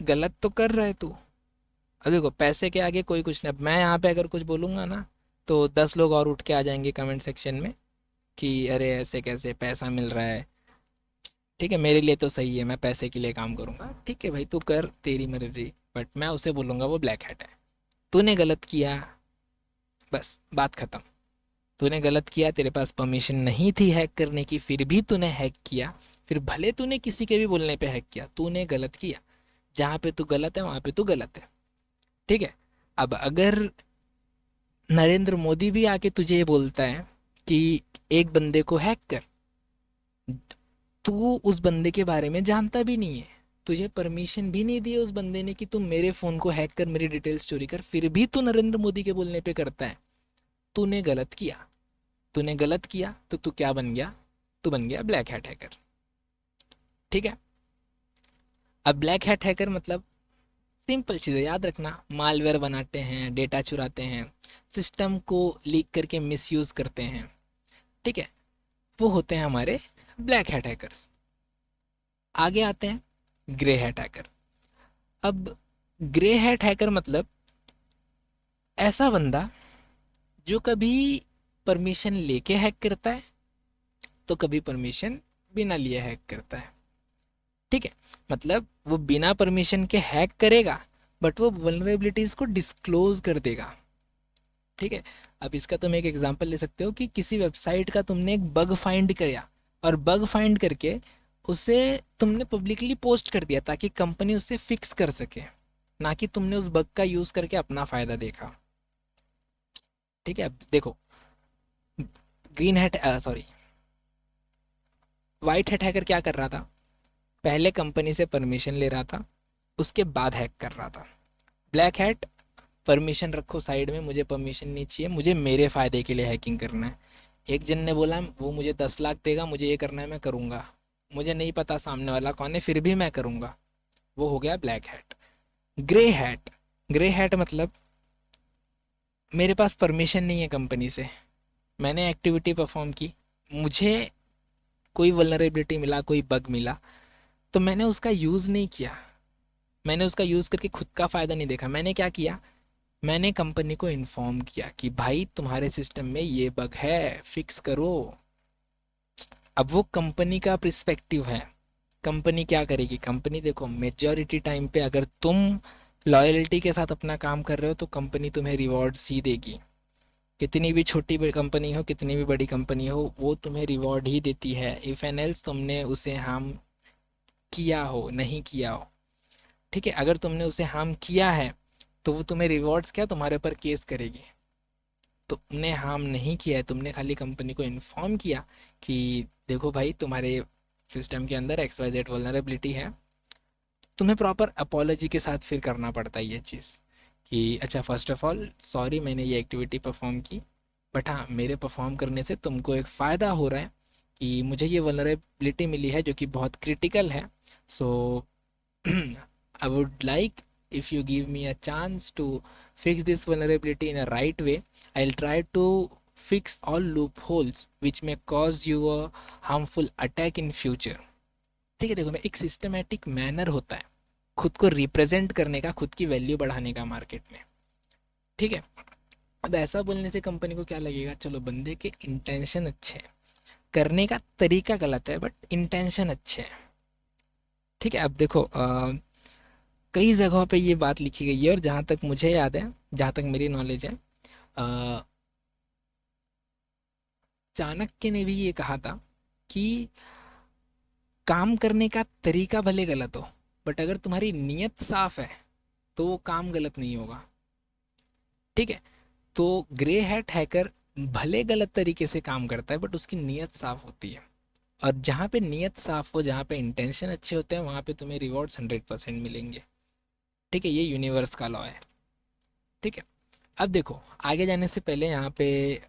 गलत तो कर रहा है तू। अब देखो, पैसे के आगे कोई कुछ नहीं। अब मैं यहाँ पे अगर कुछ बोलूंगा ना, तो 10 लोग और उठ के आ जाएंगे कमेंट सेक्शन में कि अरे ऐसे कैसे, पैसा मिल रहा है। ठीक है, मेरे लिए तो सही है, मैं पैसे के लिए काम करूंगा। ठीक है भाई, तू कर, तेरी मर्जी। बट मैं उसे बोलूंगा वो ब्लैक हैट है। तूने गलत किया, बस बात खत्म। तूने गलत किया, तेरे पास परमिशन नहीं थी हैक करने की, फिर भी तूने हैक किया। फिर भले तूने किसी के भी बोलने पे हैक किया, तूने गलत किया। जहाँ पे तू गलत है वहां पे तू गलत है। ठीक है, अब अगर नरेंद्र मोदी भी आके तुझे ये बोलता है कि एक बंदे को हैक कर, तू उस बंदे के बारे में जानता भी नहीं है, तुझे परमिशन भी नहीं दी है उस बंदे ने कि तू मेरे फोन को हैक कर, मेरी डिटेल्स चोरी कर, फिर भी तू नरेंद्र मोदी के बोलने पे करता है। तूने गलत किया। तूने गलत किया तो तू क्या बन गया? तू बन गया ब्लैक हैट हैकर। ठीक है, अब ब्लैक हैट हैकर मतलब सिंपल चीज़ें याद रखना, मालवेयर बनाते हैं, डेटा चुराते हैं, सिस्टम को लीक करके मिसयूज करते हैं। ठीक है, वो होते हैं हमारे ब्लैक हैट हैकर्स। आगे आते हैं ग्रे हैट हैकर। अब ग्रे हैट हैकर मतलब ऐसा बंदा जो कभी परमिशन लेके हैक करता है, तो कभी परमिशन बिना लिए हैक करता है। ठीक है, मतलब वो बिना परमिशन के हैक करेगा, बट वो वल्नरेबिलिटीज को डिस्क्लोज कर देगा। ठीक है, अब इसका तुम एक एग्जांपल ले सकते हो कि किसी वेबसाइट का तुमने एक बग फाइंड किया, और बग फाइंड करके उसे तुमने पब्लिकली पोस्ट कर दिया ताकि कंपनी उसे फिक्स कर सके, ना कि तुमने उस बग का यूज करके अपना फायदा देखा। ठीक है, अब देखो, green hat sorry white hat hacker क्या कर रहा था? पहले कंपनी से परमिशन ले रहा था, उसके बाद हैक कर रहा था। ब्लैक हैट, परमिशन रखो साइड में, मुझे परमिशन नहीं चाहिए, मुझे मेरे फायदे के लिए हैकिंग करना है। एक जन ने बोला वो मुझे 10 लाख देगा, मुझे ये करना है, मैं करूंगा। मुझे नहीं पता सामने वाला कौन है, फिर भी मैं करूंगा। वो हो गया black hat. Grey hat, grey hat मतलब मेरे पास परमिशन नहीं है कंपनी से, मैंने एक्टिविटी परफॉर्म की, मुझे कोई वल्नरेबिलिटी मिला, कोई बग मिला, तो मैंने उसका यूज़ नहीं किया। मैंने उसका यूज़ करके खुद का फ़ायदा नहीं देखा। मैंने क्या किया? मैंने कंपनी को इन्फॉर्म किया कि भाई तुम्हारे सिस्टम में ये बग है, फिक्स करो। अब वो कंपनी का पर्सपेक्टिव है। कंपनी क्या करेगी? कंपनी देखो, मेजॉरिटी टाइम पे अगर तुम लॉयल्टी के साथ अपना काम कर रहे हो तो कंपनी तुम्हें रिवॉर्ड्स ही देगी। कितनी भी छोटी कंपनी हो, कितनी भी बड़ी कंपनी हो, वो तुम्हें रिवॉर्ड ही देती है। इफ एन एल्स तुमने उसे हार्म किया हो, नहीं किया हो, ठीक है, अगर तुमने उसे हार्म किया है तो वो तुम्हें रिवॉर्ड्स क्या, तुम्हारे ऊपर केस करेगी। तुमने हार्म नहीं किया है, तुमने खाली कंपनी को इन्फॉर्म किया कि देखो भाई तुम्हारे सिस्टम के अंदर XYZ वल्नरेबिलिटी है, तुम्हें प्रॉपर अपोलॉजी के साथ फिर करना पड़ता है ये चीज़ कि अच्छा फर्स्ट ऑफ ऑल सॉरी मैंने ये एक्टिविटी परफॉर्म की, बट हाँ मेरे परफॉर्म करने से तुमको एक फ़ायदा हो रहा है कि मुझे ये वल्नरेबिलिटी मिली है जो कि बहुत क्रिटिकल है। सो I would like if you give me a chance to fix this vulnerability in a right way, I'll try to fix all loopholes which may cause you a harmful attack in future। ठीक है, देखो मैं एक systematic manner होता है खुद को represent करने का, खुद की वैल्यू बढ़ाने का मार्केट में। ठीक है, अब ऐसा बोलने से कंपनी को क्या लगेगा, चलो बंदे के इंटेंशन अच्छे हैं, करने का तरीका गलत है बट इंटेंशन अच्छे है। ठीक है, अब देखो कई जगहों पे ये बात लिखी गई है और जहाँ तक मुझे याद है, जहाँ तक मेरी नॉलेज है, चाणक्य ने भी ये कहा था कि काम करने का तरीका भले गलत हो बट अगर तुम्हारी नीयत साफ है तो वो काम गलत नहीं होगा। ठीक है, तो ग्रे हैट हैकर भले गलत तरीके से काम करता है बट उसकी नीयत साफ होती है, और जहाँ पे नीयत साफ हो, जहाँ पे इंटेंशन अच्छे होते हैं, वहाँ पे तुम्हें रिवॉर्ड्स 100% मिलेंगे। ठीक है, ये यूनिवर्स का लॉ है। ठीक है, अब देखो आगे जाने से पहले यहाँ पे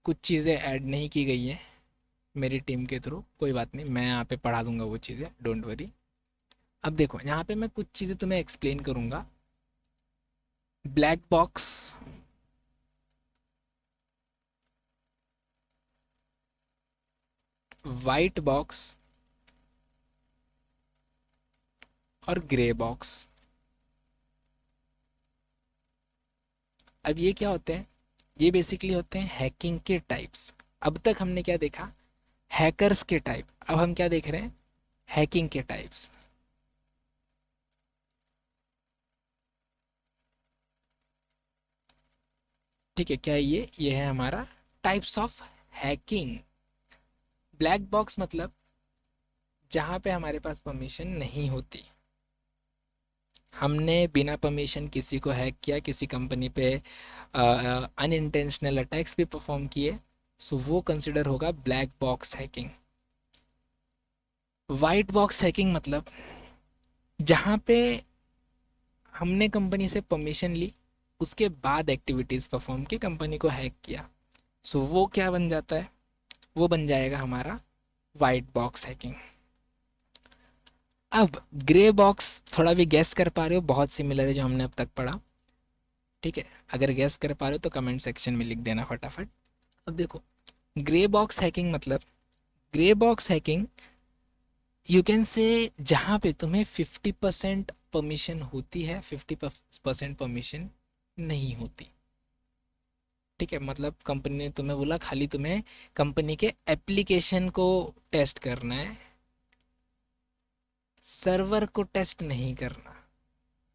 कुछ चीज़ें ऐड नहीं की गई हैं मेरी टीम के थ्रू, कोई बात नहीं, मैं यहाँ पे पढ़ा दूंगा वो चीज़ें, डोंट वरी। अब देखो यहाँ पे मैं कुछ चीज़ें तुम्हें एक्सप्लेन करूंगा। ब्लैक बॉक्स, वाइट बॉक्स और ग्रे बॉक्स। अब ये क्या होते हैं, ये बेसिकली होते हैं हैकिंग के टाइप्स। अब तक हमने क्या देखा, हैकर्स के टाइप, अब हम क्या देख रहे हैं, हैकिंग के टाइप्स। ठीक है, क्या है ये है हमारा types of hacking. Black box मतलब जहाँ पे हमारे पास परमिशन नहीं होती, हमने बिना परमिशन किसी को हैक किया, किसी कंपनी पे अनइंटेंशनल अटैक्स भी परफॉर्म किए, सो वो कंसिडर होगा black box hacking. White box hacking मतलब जहाँ पे हमने कंपनी से परमिशन ली, उसके बाद एक्टिविटीज़ परफॉर्म की, कंपनी को हैक किया, सो वो क्या बन जाता है, वो बन जाएगा हमारा वाइट बॉक्स हैकिंग। अब ग्रे बॉक्स थोड़ा भी गैस कर पा रहे हो, बहुत सिमिलर है जो हमने अब तक पढ़ा। ठीक है, अगर गैस कर पा रहे हो तो कमेंट सेक्शन में लिख देना फटाफट। अब देखो ग्रे बॉक्स हैकिंग मतलब, grey box hacking you can say जहाँ पे तुम्हें 50% परमिशन होती है, 50% परमिशन नहीं होती। ठीक है, मतलब कंपनी ने तुम्हें बोला खाली तुम्हें कंपनी के एप्लीकेशन को टेस्ट करना है, सर्वर को टेस्ट नहीं करना।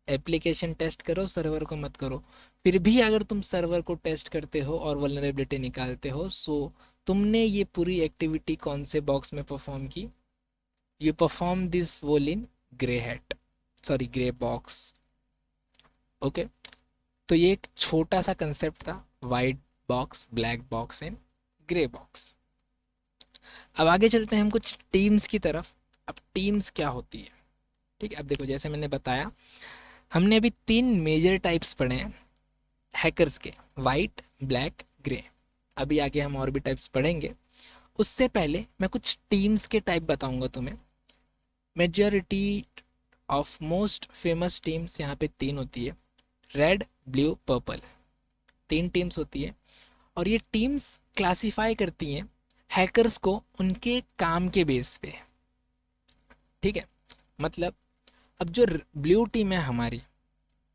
एप्लीकेशन टेस्ट करो, सर्वर को मत करो। फिर भी अगर तुम सर्वर को टेस्ट करते हो और वल्नरेबिलिटी निकालते हो, सो तुमने ये पूरी एक्टिविटी कौन से बॉक्स में परफॉर्म की, you perform this whole in grey hat, sorry grey box. Okay, तो ये एक छोटा सा कंसेप्ट था, white box, black box and grey box. अब आगे चलते हैं हम कुछ टीम्स की तरफ। अब टीम्स क्या होती है, ठीक है, अब देखो जैसे मैंने बताया, हमने अभी 3 मेजर टाइप्स पढ़े हैं हैकर्स के, वाइट, ब्लैक, ग्रे। अभी आगे हम और भी टाइप्स पढ़ेंगे, उससे पहले मैं कुछ टीम्स के टाइप बताऊंगा तुम्हें। Majority of most famous teams यहाँ पे 3 होती है, रेड, ब्लू, पर्पल, 3 टीम्स होती है। और ये टीम्स क्लासिफाई करती हैं हैकर्स को उनके काम के बेस पे। ठीक है, मतलब अब जो ब्लू टीम है हमारी,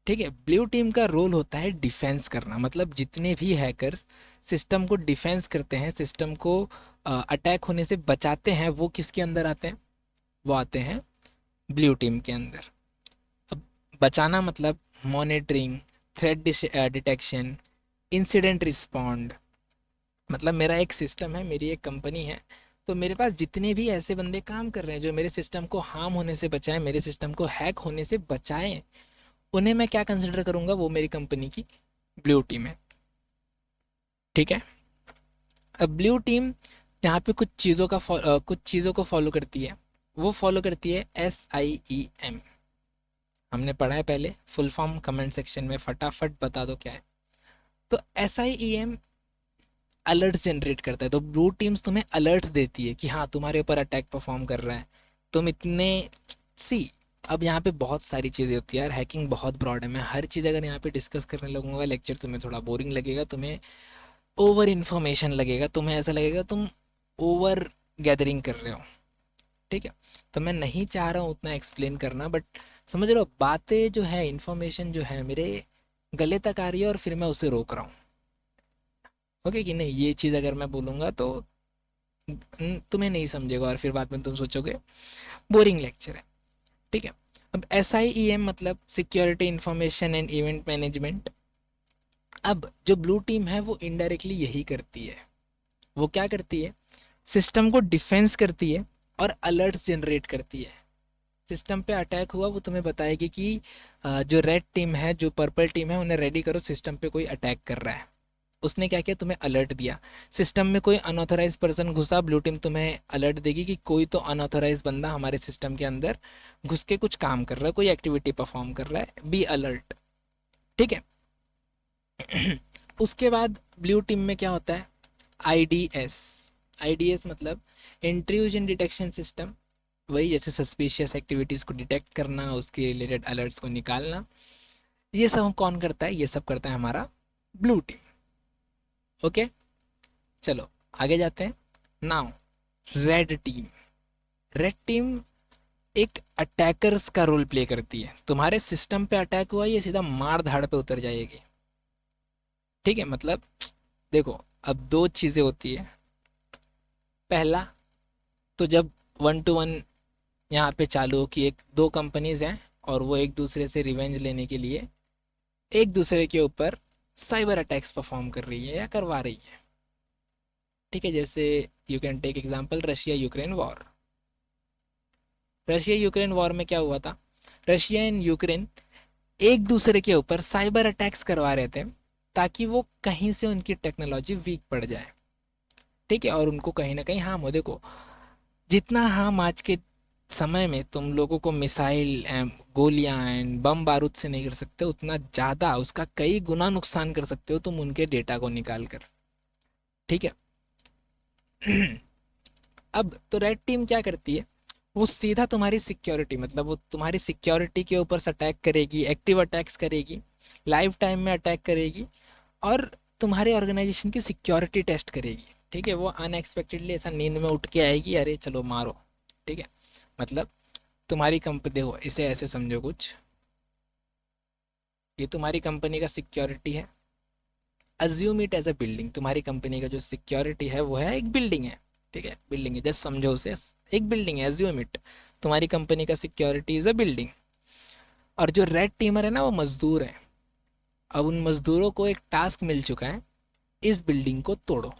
ठीक है, ब्लू टीम का रोल होता है डिफेंस करना, मतलब जितने भी हैकर्स सिस्टम को डिफेंस करते हैं, सिस्टम को अटैक होने से बचाते हैं, वो किसके अंदर आते हैं, वो आते हैं ब्लू टीम के अंदर। अब बचाना मतलब monitoring, threat detection, incident respond. मतलब मेरा एक सिस्टम है, मेरी एक कंपनी है, तो मेरे पास जितने भी ऐसे बंदे काम कर रहे हैं जो मेरे सिस्टम को हार्म होने से बचाएं, मेरे सिस्टम को हैक होने से बचाएं, उन्हें मैं क्या कंसिडर करूंगा, वो मेरी कंपनी की ब्लू टीम है। ठीक है। अब ब्लू टीम यहाँ पे कुछ चीज़ों को फॉलो करती है। वो फॉलो करती है SIEM। हमने पढ़ा है पहले, फुल फॉर्म कमेंट सेक्शन में फटाफट बता दो क्या है। तो SIEM अलर्ट जनरेट करता है। तो ब्लू टीम्स तुम्हें अलर्ट देती है कि हाँ तुम्हारे ऊपर अटैक परफॉर्म कर रहा है, तुम इतने सी। अब यहाँ पे बहुत सारी चीज़ें होती है यार, हैकिंग बहुत ब्रॉड है। मैं हर चीज़ अगर यहाँ पे डिस्कस करने लगूंगा लेक्चर, तुम्हें थोड़ा बोरिंग लगेगा, तुम्हें ओवर इन्फॉर्मेशन लगेगा, तुम्हें ऐसा लगेगा तुम ओवर गैदरिंग कर रहे हो। ठीक है। तो मैं नहीं चाह रहा हूँ उतना एक्सप्लेन करना, बट समझ रहे हो बातें जो है, इन्फॉर्मेशन जो है मेरे गले तक आ रही है और फिर मैं उसे रोक रहा हूँ। ओके कि नहीं, ये चीज़ अगर मैं बोलूँगा तो तुम्हें नहीं समझेगा और फिर बाद में तुम सोचोगे बोरिंग लेक्चर है। ठीक है। अब SIEM मतलब security information and event management. अब जो ब्लू टीम है वो इनडायरेक्टली यही करती है। वो क्या करती है, सिस्टम को डिफेंस करती है और अलर्ट जनरेट करती है। सिस्टम पे अटैक हुआ वो तुम्हें बताएगी कि जो रेड टीम है, जो पर्पल टीम है, उन्हें रेडी करो, सिस्टम पे कोई अटैक कर रहा है। उसने क्या किया, तुम्हें अलर्ट दिया। सिस्टम में कोई अनऑथराइज पर्सन घुसा, ब्लू टीम तुम्हें अलर्ट देगी कि कोई तो अनऑथराइज बंदा हमारे सिस्टम के अंदर घुस के कुछ काम कर रहा है, कोई एक्टिविटी परफॉर्म कर रहा है, बी अलर्ट। ठीक है। उसके बाद ब्लू टीम में क्या होता है, IDS। IDS मतलब इंट्रूजन डिटेक्शन सिस्टम। वही जैसे सस्पिशियस एक्टिविटीज़ को डिटेक्ट करना, उसके रिलेटेड अलर्ट्स को निकालना, ये सब हम कौन करता है, ये सब करता है हमारा ब्लू टीम। ओके, चलो आगे जाते हैं। Now red team. Red team एक अटैकर्स का रोल प्ले करती है। तुम्हारे सिस्टम पे अटैक हुआ, ये सीधा मार धाड़ पे उतर जाएगी। ठीक है। मतलब देखो, अब दो चीज़ें होती है। पहला, तो जब 1 to 1 यहाँ पे चालू हो कि एक दो कंपनीज हैं और वो एक दूसरे से रिवेंज लेने के लिए एक दूसरे के ऊपर साइबर अटैक्स परफॉर्म कर रही है या करवा रही है। ठीक है। जैसे you can take example Russia Ukraine war. Russia Ukraine war में क्या हुआ था, रशिया एंड यूक्रेन एक दूसरे के ऊपर साइबर अटैक्स करवा रहे थे ताकि वो कहीं से उनकी टेक्नोलॉजी वीक पड़ जाए। ठीक है। और उनको कहीं ना कहीं हार्म हो। देखो, जितना हार्म आज के समय में तुम लोगों को मिसाइल गोलियां एंड बम बारूद से नहीं कर सकते, उतना ज़्यादा उसका कई गुना नुकसान कर सकते हो तुम उनके डेटा को निकाल कर। ठीक है। अब तो रेड टीम क्या करती है, वो सीधा तुम्हारी सिक्योरिटी, मतलब वो तुम्हारी सिक्योरिटी के ऊपर से अटैक करेगी, एक्टिव अटैक्स करेगी, लाइव टाइम में अटैक करेगी और तुम्हारे ऑर्गेनाइजेशन की सिक्योरिटी टेस्ट करेगी। ठीक है। वो अनएक्सपेक्टेडली ऐसा नींद में उठ के आएगी, अरे चलो मारो। ठीक है। मतलब तुम्हारी कंपनी, देखो इसे ऐसे समझो कुछ, ये तुम्हारी कंपनी का सिक्योरिटी है। Assume it as a building. तुम्हारी कंपनी का जो सिक्योरिटी है वो है एक बिल्डिंग है। ठीक है, बिल्डिंग है, जस्ट समझो उसे एक बिल्डिंग है। अज्यूम इट, तुम्हारी कंपनी का सिक्योरिटी इज अ बिल्डिंग। और जो रेड टीमर है ना, वो मजदूर है। अब उन मजदूरों को एक टास्क मिल चुका है, इस बिल्डिंग को तोड़ो।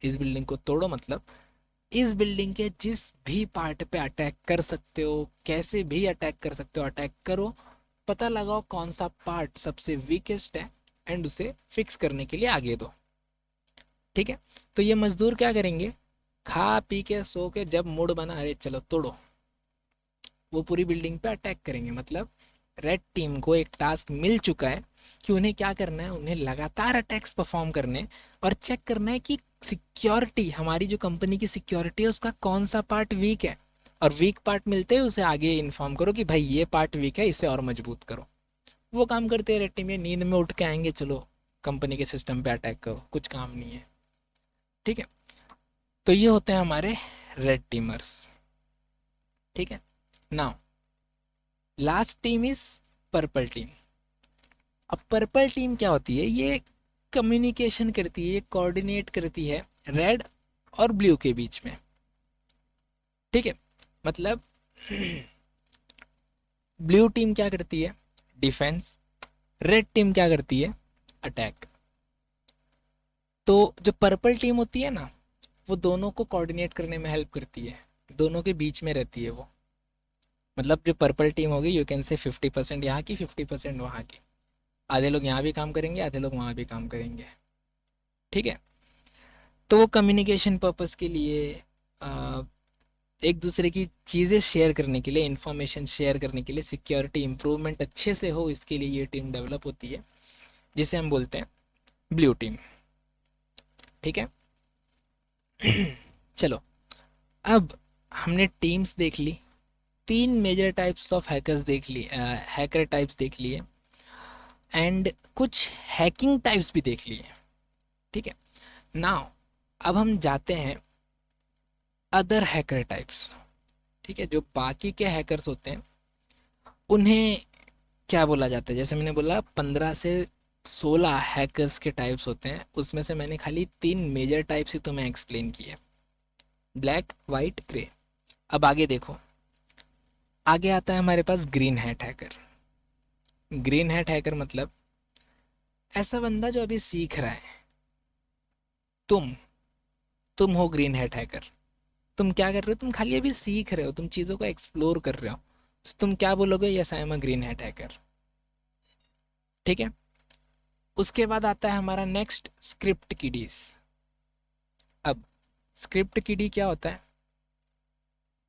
इस बिल्डिंग को तोड़ो मतलब इस बिल्डिंग के जिस भी पार्ट पे अटैक कर सकते हो, कैसे भी अटैक कर सकते हो, अटैक करो। पता लगाओ कौन सा पार्ट सबसे वीकेस्ट है एंड उसे फिक्स करने के लिए आगे दो। ठीक है। तो ये मजदूर क्या करेंगे, खा पी के सो के जब मूड बना, अरे चलो तोड़ो, वो पूरी बिल्डिंग पे अटैक करेंगे। मतलब रेड टीम को एक टास्क मिल चुका है कि उन्हें क्या करना है, उन्हें लगातार अटैक्स परफॉर्म करने और चेक करना है कि सिक्योरिटी, हमारी जो कंपनी की सिक्योरिटी है उसका कौन सा पार्ट वीक है। और वीक पार्ट मिलते ही उसे आगे इन्फॉर्म करो कि भाई ये पार्ट वीक है, इसे और मजबूत करो। वो काम करते हैं रेड टीम। ये नींद में उठ के आएंगे, चलो कंपनी के सिस्टम पे अटैक करो, कुछ काम नहीं है। ठीक है। तो ये होते हैं हमारे रेड टीमर्स। ठीक है। Now last team is purple team. अब पर्पल टीम क्या होती है, ये कम्युनिकेशन करती है, ये कोऑर्डिनेट करती है रेड और ब्लू के बीच में। ठीक है। मतलब ब्लू टीम क्या करती है, डिफेंस। रेड टीम क्या करती है, अटैक। तो जो पर्पल टीम होती है ना, वो दोनों को कोऑर्डिनेट करने में हेल्प करती है, दोनों के बीच में रहती है वो। मतलब जो पर्पल टीम होगी, यू कैन से 50% यहाँ की, 50% वहाँ की। आधे लोग यहाँ भी काम करेंगे, आधे लोग वहाँ भी काम करेंगे। ठीक है। तो वो कम्युनिकेशन पर्पस के लिए, अ, एक दूसरे की चीज़ें शेयर करने के लिए, इंफॉर्मेशन शेयर करने के लिए, सिक्योरिटी इंप्रूवमेंट अच्छे से हो, इसके लिए ये टीम डेवलप होती है, जिसे हम बोलते हैं ब्लू टीम। ठीक है। चलो, अब हमने टीम्स देख ली, तीन मेजर टाइप्स ऑफ हैकर्स देख लिए, हैकर टाइप्स देख लिए, एंड कुछ हैकिंग टाइप्स भी देख लिए। ठीक है। नाउ अब हम जाते हैं अदर हैकर टाइप्स। ठीक है, जो बाकी के हैकर्स होते हैं उन्हें क्या बोला जाता है। जैसे मैंने बोला 15 से 16 हैकर्स के टाइप्स होते हैं, उसमें से मैंने खाली तीन मेजर टाइप्स ही तुम्हें एक्सप्लेन किए, ब्लैक, वाइट, ग्रे। अब आगे देखो, आगे आता है हमारे पास green hat hacker. Green hat hacker मतलब ऐसा बंदा जो अभी सीख रहा है। तुम हो ग्रीन हैट हैकर। तुम क्या कर रहे हो, तुम खाली अभी सीख रहे हो, तुम चीज़ों को एक्सप्लोर कर रहे हो, तो तुम क्या बोलोगे, yes I am a green hat hacker. ठीक है। उसके बाद आता है हमारा नेक्स्ट, स्क्रिप्ट किडीज। अब स्क्रिप्ट किडी क्या होता है,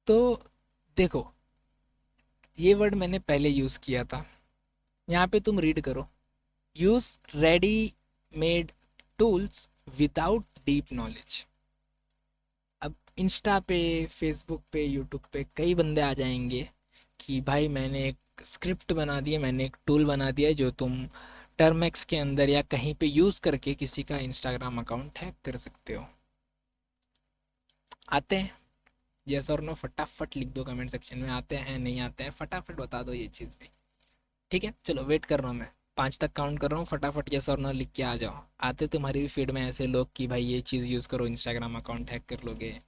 तो देखो, ये वर्ड मैंने पहले यूज़ किया था, यहाँ पे तुम रीड करो, use ready made tools without deep knowledge. अब इंस्टा पे, फेसबुक पे, यूट्यूब पे कई बंदे आ जाएंगे कि भाई मैंने एक स्क्रिप्ट बना दी है, मैंने एक टूल बना दिया है जो तुम टर्मेक्स के अंदर या कहीं पे यूज़ करके किसी का इंस्टाग्राम अकाउंट हैक कर सकते हो। आते हैं, यस और नो फटाफट लिख दो कमेंट सेक्शन में, आते हैं नहीं आते हैं फटाफट बता दो ये चीज़ भी। ठीक है, चलो वेट कर रहा हूँ मैं, 5 तक काउंट कर रहा हूँ, फटाफट यस और नो लिख के आ जाओ। आते तुम्हारी भी फीड में ऐसे लोग कि भाई ये चीज़ यूज़ करो, इंस्टाग्राम अकाउंट हैक कर लोगे,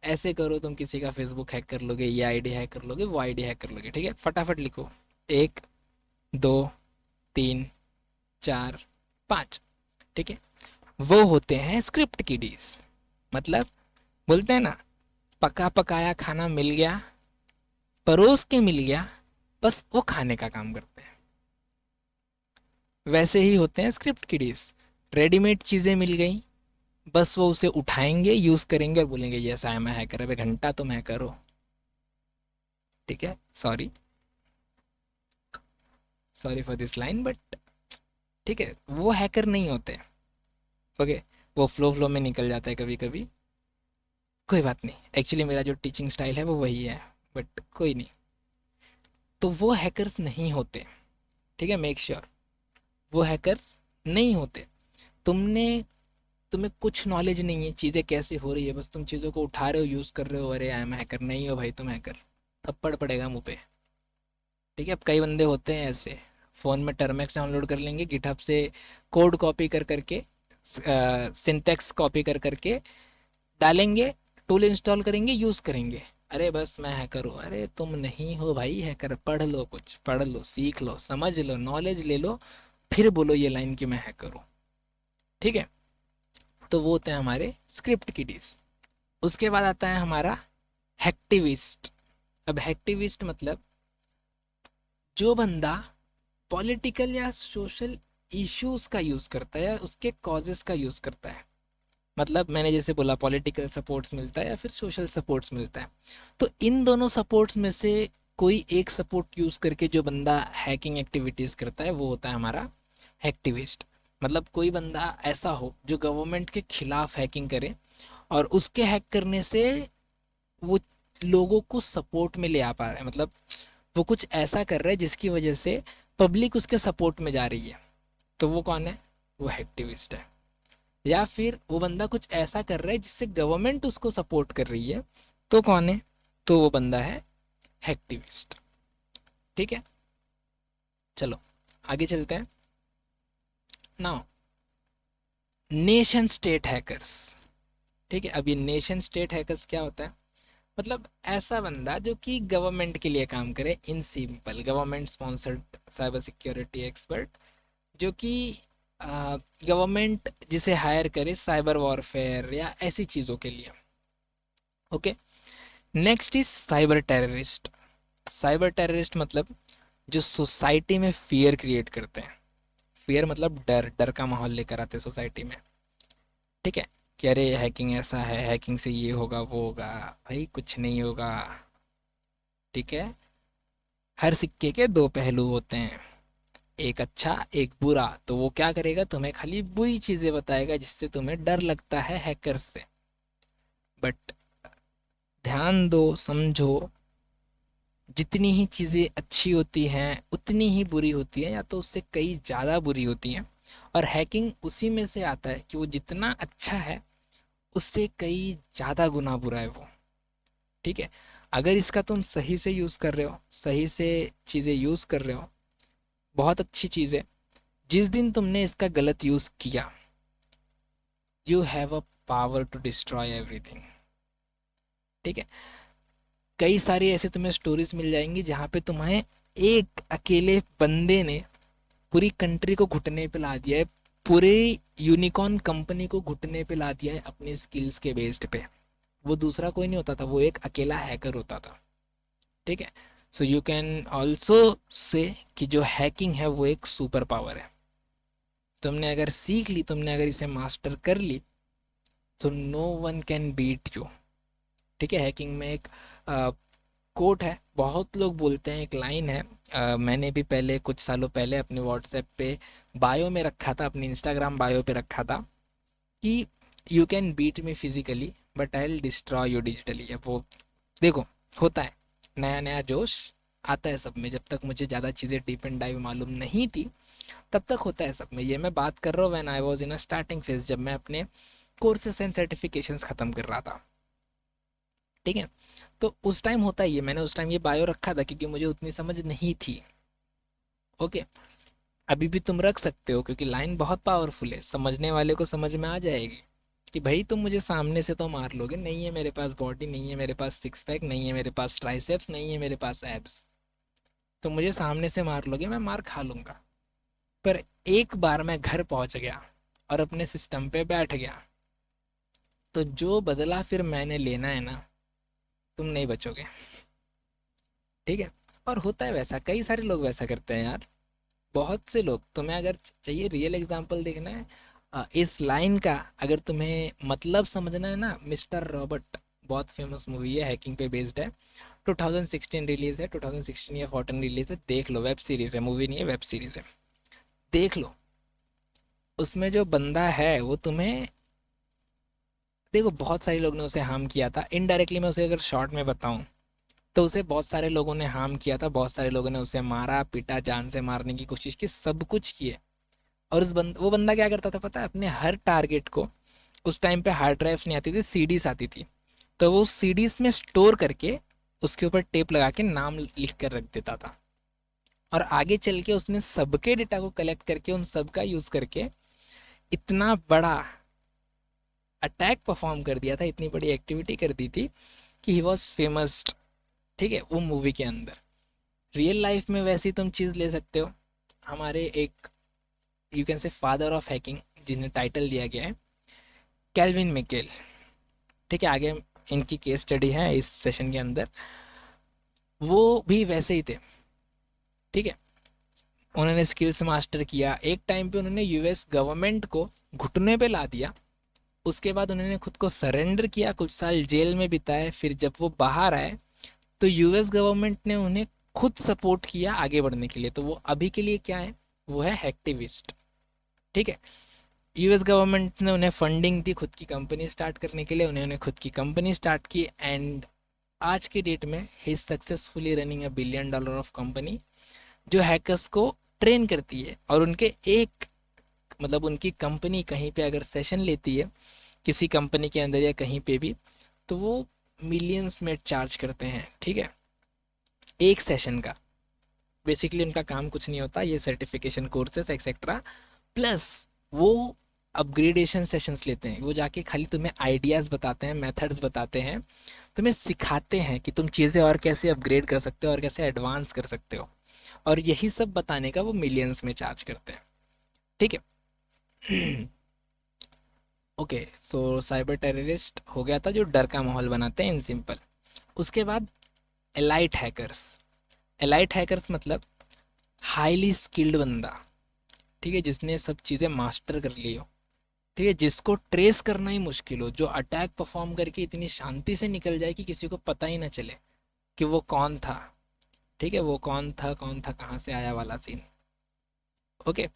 ऐसे करो तुम किसी का फेसबुक हैक कर लोगे, ये आईडी हैक कर लोगे, वो आईडी हैक कर लोगे। ठीक है, फटाफट लिखो, 1, 2, 3, 4, 5। ठीक है, वो होते हैं स्क्रिप्ट किडीज। मतलब बोलते हैं ना, पका पकाया खाना मिल गया, परोस के मिल गया, बस वो खाने का काम करते हैं। वैसे ही होते हैं स्क्रिप्ट किडीज, रेडीमेड चीज़ें मिल गई, बस वो उसे उठाएंगे, यूज़ करेंगे और बोलेंगे yes I am a hacker. अबे घंटा तुम हैकर हो। ठीक है, sorry, sorry for this line, but ठीक है, वो हैकर नहीं होते। ओके, वो फ्लो फ्लो में निकल जाता है कभी कभी, कोई बात नहीं, एक्चुअली मेरा जो टीचिंग स्टाइल है वो वही है, बट कोई नहीं। तो वो हैकर्स नहीं होते। ठीक है, मेक श्योर वो हैकर्स नहीं होते। तुमने तुम्हें कुछ नॉलेज नहीं है चीज़ें कैसे हो रही है, बस तुम चीज़ों को उठा रहे हो, यूज़ कर रहे हो, अरे आई एम हैकर। नहीं हो भाई तुम हैकर, थप्पड़ पड़ेगा मुंह पे। ठीक है, अब कई बंदे होते हैं ऐसे, फ़ोन में टर्मेक्स डाउनलोड कर लेंगे, गिटहब से कोड कॉपी कर करके, सिंटेक्स कॉपी कर करके डालेंगे, टूल इंस्टॉल करेंगे, यूज़ करेंगे, अरे बस मैं हैकर हूँ। अरे तुम नहीं हो भाई हैकर, पढ़ लो, कुछ पढ़ लो, सीख लो, समझ लो, नॉलेज ले लो, फिर बोलो ये लाइन कि मैं हैकर हूँ। ठीक है, तो वो होते हैं हमारे स्क्रिप्ट किडीज। उसके बाद आता है हमारा हैक्टिविस्ट। अब हैक्टिविस्ट मतलब जो बंदा पॉलिटिकल या सोशल इश्यूज का यूज़ करता है या उसके कॉजेस का यूज़ करता है। मतलब मैंने जैसे बोला, पॉलिटिकल सपोर्ट्स मिलता है या फिर सोशल सपोर्ट्स मिलता है, तो इन दोनों सपोर्ट्स में से कोई एक सपोर्ट यूज़ करके जो बंदा हैकिंग एक्टिविटीज़ करता है वो होता है हमारा हैक्टिविस्ट। मतलब कोई बंदा ऐसा हो जो गवर्नमेंट के खिलाफ हैकिंग करे और उसके हैक करने से वो लोगों को सपोर्ट में ले आ पा रहा है, मतलब वो कुछ ऐसा कर रहा है जिसकी वजह से पब्लिक उसके सपोर्ट में जा रही है, तो वो कौन है, वो एक्टिविस्ट है। या फिर वो बंदा कुछ ऐसा कर रहा है जिससे गवर्नमेंट उसको सपोर्ट कर रही है, तो कौन है, तो वो बंदा है एक्टिविस्ट। ठीक है, चलो आगे चलते हैं। Now nation state hackers. ठीक है, अब ये नेशन स्टेट हैकर्स क्या होता है, मतलब ऐसा बंदा जो कि गवर्नमेंट के लिए काम करे, in simple government sponsored cyber security expert, जो कि गवर्नमेंट जिसे हायर करे साइबर वॉरफेयर या ऐसी चीज़ों के लिए। Okay, next is cyber terrorist. Cyber terrorist मतलब जो सोसाइटी में फियर क्रिएट करते हैं। फियर मतलब डर, डर का माहौल लेकर आते हैं सोसाइटी में। ठीक है, कि अरे हैकिंग ऐसा है, हैकिंग से ये होगा वो होगा। भाई कुछ नहीं होगा। ठीक है, हर सिक्के के दो पहलू होते हैं, एक अच्छा एक बुरा। तो वो क्या करेगा, तुम्हें खाली बुरी चीजें बताएगा जिससे तुम्हें डर लगता है हैकर से। बट ध्यान दो, समझो, जितनी ही चीजें अच्छी होती हैं उतनी ही बुरी होती हैं, या तो उससे कई ज्यादा बुरी होती हैं। और हैकिंग उसी में से आता है कि वो जितना अच्छा है उससे कई ज्यादा गुना बुरा है वो। ठीक है, अगर इसका तुम सही से यूज कर रहे हो, सही से चीजें यूज कर रहे हो, बहुत अच्छी चीज है। जिस दिन तुमने इसका गलत यूज किया, you have a power to destroy everything. ठीक है, कई सारी ऐसे तुम्हें स्टोरीज मिल जाएंगी जहाँ पे तुम्हें एक अकेले बंदे ने पूरी कंट्री को घुटने पे ला दिया है, पूरे यूनिकॉर्न कंपनी को घुटने पे ला दिया है अपनी स्किल्स के बेस्ड पे। वो दूसरा कोई नहीं होता था, वो एक अकेला हैकर होता था। ठीक है, so you can also say कि जो हैकिंग है वो एक सुपर पावर है। तुमने अगर सीख ली, तुमने अगर इसे मास्टर कर ली, तो no one can beat you. ठीक है, हैकिंग में एक कोट है, बहुत लोग बोलते हैं, एक लाइन है। मैंने भी पहले कुछ सालों पहले अपने व्हाट्सएप पे बायो में रखा था, अपनी इंस्टाग्राम बायो पे रखा था कि you can beat me physically but I will destroy you digitally. अब वो देखो, होता है, नया नया जोश आता है सब में। जब तक मुझे ज़्यादा चीज़ें डीप एंड डाइव मालूम नहीं थी, तब तक होता है सब में। ये मैं बात कर रहा हूँ when I was in a starting phase, जब मैं अपने कोर्सेस एंड सर्टिफिकेशंस खत्म कर रहा था। ठीक है, तो उस टाइम होता ही है, मैंने उस टाइम ये बायो रखा था क्योंकि मुझे उतनी समझ नहीं थी। ओके, अभी भी तुम रख सकते हो क्योंकि लाइन बहुत पावरफुल है, समझने वाले को समझ में आ जाएगी कि भाई तुम मुझे सामने से तो मार लोगे, नहीं है मेरे पास बॉडी, नहीं है मेरे पास सिक्स पैक, नहीं है मेरे पास ट्राइसेप्स, नहीं है मेरे पास एब्स, तो मुझे सामने से मार लोगे, मैं मार खा लूंगा। पर एक बार मैं घर पहुंच गया और अपने सिस्टम पे बैठ गया, तो जो बदला फिर मैंने लेना है ना, तुम नहीं बचोगे। ठीक है, और होता है वैसा, कई सारे लोग वैसा करते हैं यार, बहुत से लोग। तुम्हें अगर चाहिए रियल एग्जांपल देखना है इस लाइन का, अगर तुम्हें मतलब समझना है ना, मिस्टर रॉबर्ट, बहुत फेमस मूवी है, हैकिंग पे बेस्ड है, 2016 रिलीज है, 2016 या 14 रिलीज है, देख लो, वेब सीरीज है, मूवी नहीं है, वेब सीरीज है, देख लो। उसमें जो बंदा है वो तुम्हें, देखो बहुत सारे लोग ने उसे हार्म किया था इनडायरेक्टली, मैं उसे अगर शॉर्ट में बताऊं तो उसे बहुत सारे लोगों ने हार्म किया था, बहुत सारे लोगों ने उसे मारा पीटा, जान से मारने की कोशिश की, सब कुछ किए। और वो बंदा क्या करता था पता है, अपने हर टारगेट को, उस टाइम पे हार्ड ड्राइव्स नहीं आती थी, सीडीज आती थी, तो वो सीडीज में स्टोर करके उसके ऊपर टेप लगा के नाम लिख कर रख देता था। और आगे चल के उसने सबके डेटा को कलेक्ट करके उन सब का यूज करके इतना बड़ा अटैक परफॉर्म कर दिया था, इतनी बड़ी एक्टिविटी कर दी थी कि ही वॉज फेमस। ठीक है, वो मूवी के अंदर। रियल लाइफ में वैसी तुम चीज ले सकते हो। हमारे एक, you can say father of hacking, जिन्हें टाइटल दिया गया है कैल्विन मिकेल। ठीक है, आगे इनकी केस स्टडी है इस सेशन के अंदर। वो भी वैसे ही थे। ठीक है, उन्होंने स्किल्स मास्टर किया, एक टाइम पे उन्होंने यूएस गवर्नमेंट को घुटने पे ला दिया। उसके बाद उन्होंने खुद को सरेंडर किया, कुछ साल जेल में बिताए, फिर जब वो बाहर आए तो यूएस गवर्नमेंट ने उन्हें खुद सपोर्ट किया आगे बढ़ने के लिए। तो वो अभी के लिए क्या है, वो है एक्टिविस्ट। ठीक है, यूएस गवर्नमेंट ने उन्हें फंडिंग दी खुद की कंपनी स्टार्ट करने के लिए, उन्होंने खुद की कंपनी स्टार्ट की, एंड आज के डेट में he is successfully running $1 billion of company, जो हैकर्स को ट्रेन करती है। और उनके एक, मतलब उनकी कंपनी कहीं पे अगर सेशन लेती है किसी कंपनी के अंदर या कहीं पे भी, तो वो मिलियंस में चार्ज करते हैं। ठीक है, एक सेशन का। बेसिकली उनका काम कुछ नहीं होता, ये सर्टिफिकेशन कोर्सेस एक्सेट्रा, प्लस वो अपग्रेडेशन सेशंस लेते हैं। वो जाके खाली तुम्हें आइडियाज़ बताते हैं, मेथड्स बताते हैं, तुम्हें सिखाते हैं कि तुम चीज़ें और कैसे अपग्रेड कर सकते हो और कैसे एडवांस कर सकते हो। और यही सब बताने का वो मिलियंस में चार्ज करते हैं। ठीक है, ओके, सो साइबर टेररिस्ट हो गया था जो डर का माहौल बनाते हैं इन सिंपल। उसके बाद एलाइट हैकर्स। एलाइट हैकर्स मतलब हाईली स्किल्ड बंदा, ठीक है, जिसने सब चीज़ें मास्टर कर ली हो, ठीक है, जिसको ट्रेस करना ही मुश्किल हो, जो अटैक परफॉर्म करके इतनी शांति से निकल जाए कि किसी को पता ही ना चले कि वो कौन था। ठीक है, वो कौन था कहाँ से आया वाला सीन। ओके,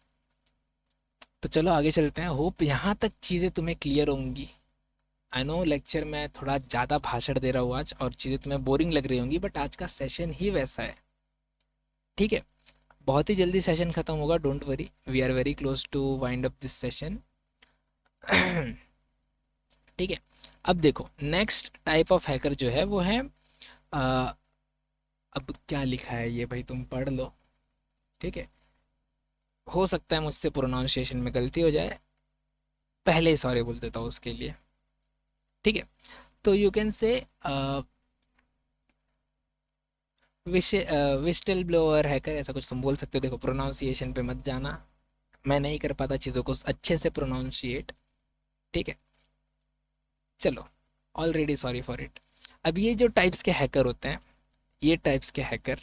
तो चलो आगे चलते हैं। होप यहाँ तक चीज़ें तुम्हें क्लियर होंगी। आई नो लेक्चर में थोड़ा ज़्यादा भाषण दे रहा हूँ आज और चीज़ें तुम्हें बोरिंग लग रही होंगी, बट आज का सेशन ही वैसा है। ठीक है, बहुत ही जल्दी सेशन खत्म होगा, don't worry, we are very close to wind up this session. ठीक है, अब देखो नेक्स्ट टाइप ऑफ हैकर जो है वो है, अ, अब क्या लिखा है ये भाई तुम पढ़ लो। ठीक है, हो सकता है मुझसे प्रोनाउंसिएशन में गलती हो जाए, पहले ही सॉरी बोल देता हूँ उसके लिए। ठीक है, तो you can say विस्टल blower hacker, ऐसा कुछ तुम बोल सकते हो। देखो प्रोनाउंसिएशन पे मत जाना, मैं नहीं कर पाता चीज़ों को अच्छे से प्रोनाउंशिएट। ठीक है, चलो, ऑलरेडी सॉरी फॉर इट। अब ये जो टाइप्स के हैकर होते हैं, ये टाइप्स के हैकर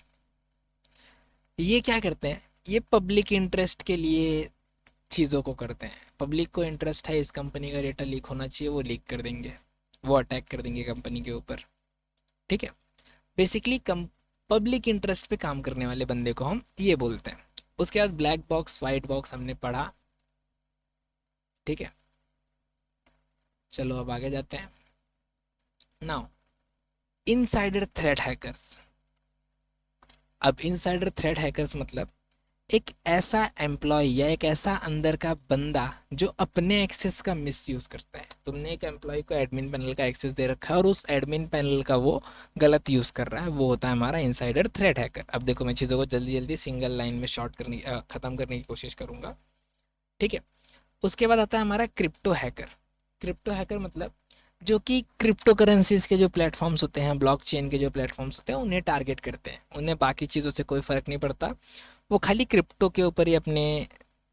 ये क्या करते हैं, ये पब्लिक इंटरेस्ट के लिए चीज़ों को करते हैं। पब्लिक को इंटरेस्ट है इस कंपनी का डेटा लीक होना चाहिए, वो लीक कर देंगे, वो अटैक कर देंगे कंपनी के ऊपर। ठीक है, बेसिकली कम पब्लिक इंटरेस्ट पे काम करने वाले बंदे को हम ये बोलते हैं। उसके बाद ब्लैक बॉक्स वाइट बॉक्स हमने पढ़ा। ठीक है, चलो अब आगे जाते हैं। Now insider threat hackers. अब इनसाइडर थ्रेट हैकर्स मतलब एक ऐसा एम्प्लॉय या एक ऐसा अंदर का बंदा जो अपने एक्सेस का मिसयूज करता है। तुमने एक एम्प्लॉय को एडमिन पैनल का एक्सेस दे रखा है और उस एडमिन पैनल का वो गलत यूज कर रहा है, वो होता है हमारा इनसाइडर थ्रेट हैकर। अब देखो मैं चीज़ों को जल्दी जल्दी सिंगल लाइन में शॉर्ट करने खत्म करने की कोशिश करूंगा। ठीक है, उसके बाद आता है हमारा क्रिप्टो हैकर। क्रिप्टो हैकर मतलब जो कि क्रिप्टो करेंसीज के जो प्लेटफॉर्म्स होते हैं, ब्लॉकचेन के जो प्लेटफॉर्म्स होते हैं, उन्हें टारगेट करते हैं। उन्हें बाकी चीज़ों से कोई फर्क नहीं पड़ता, वो खाली क्रिप्टो के ऊपर ही अपने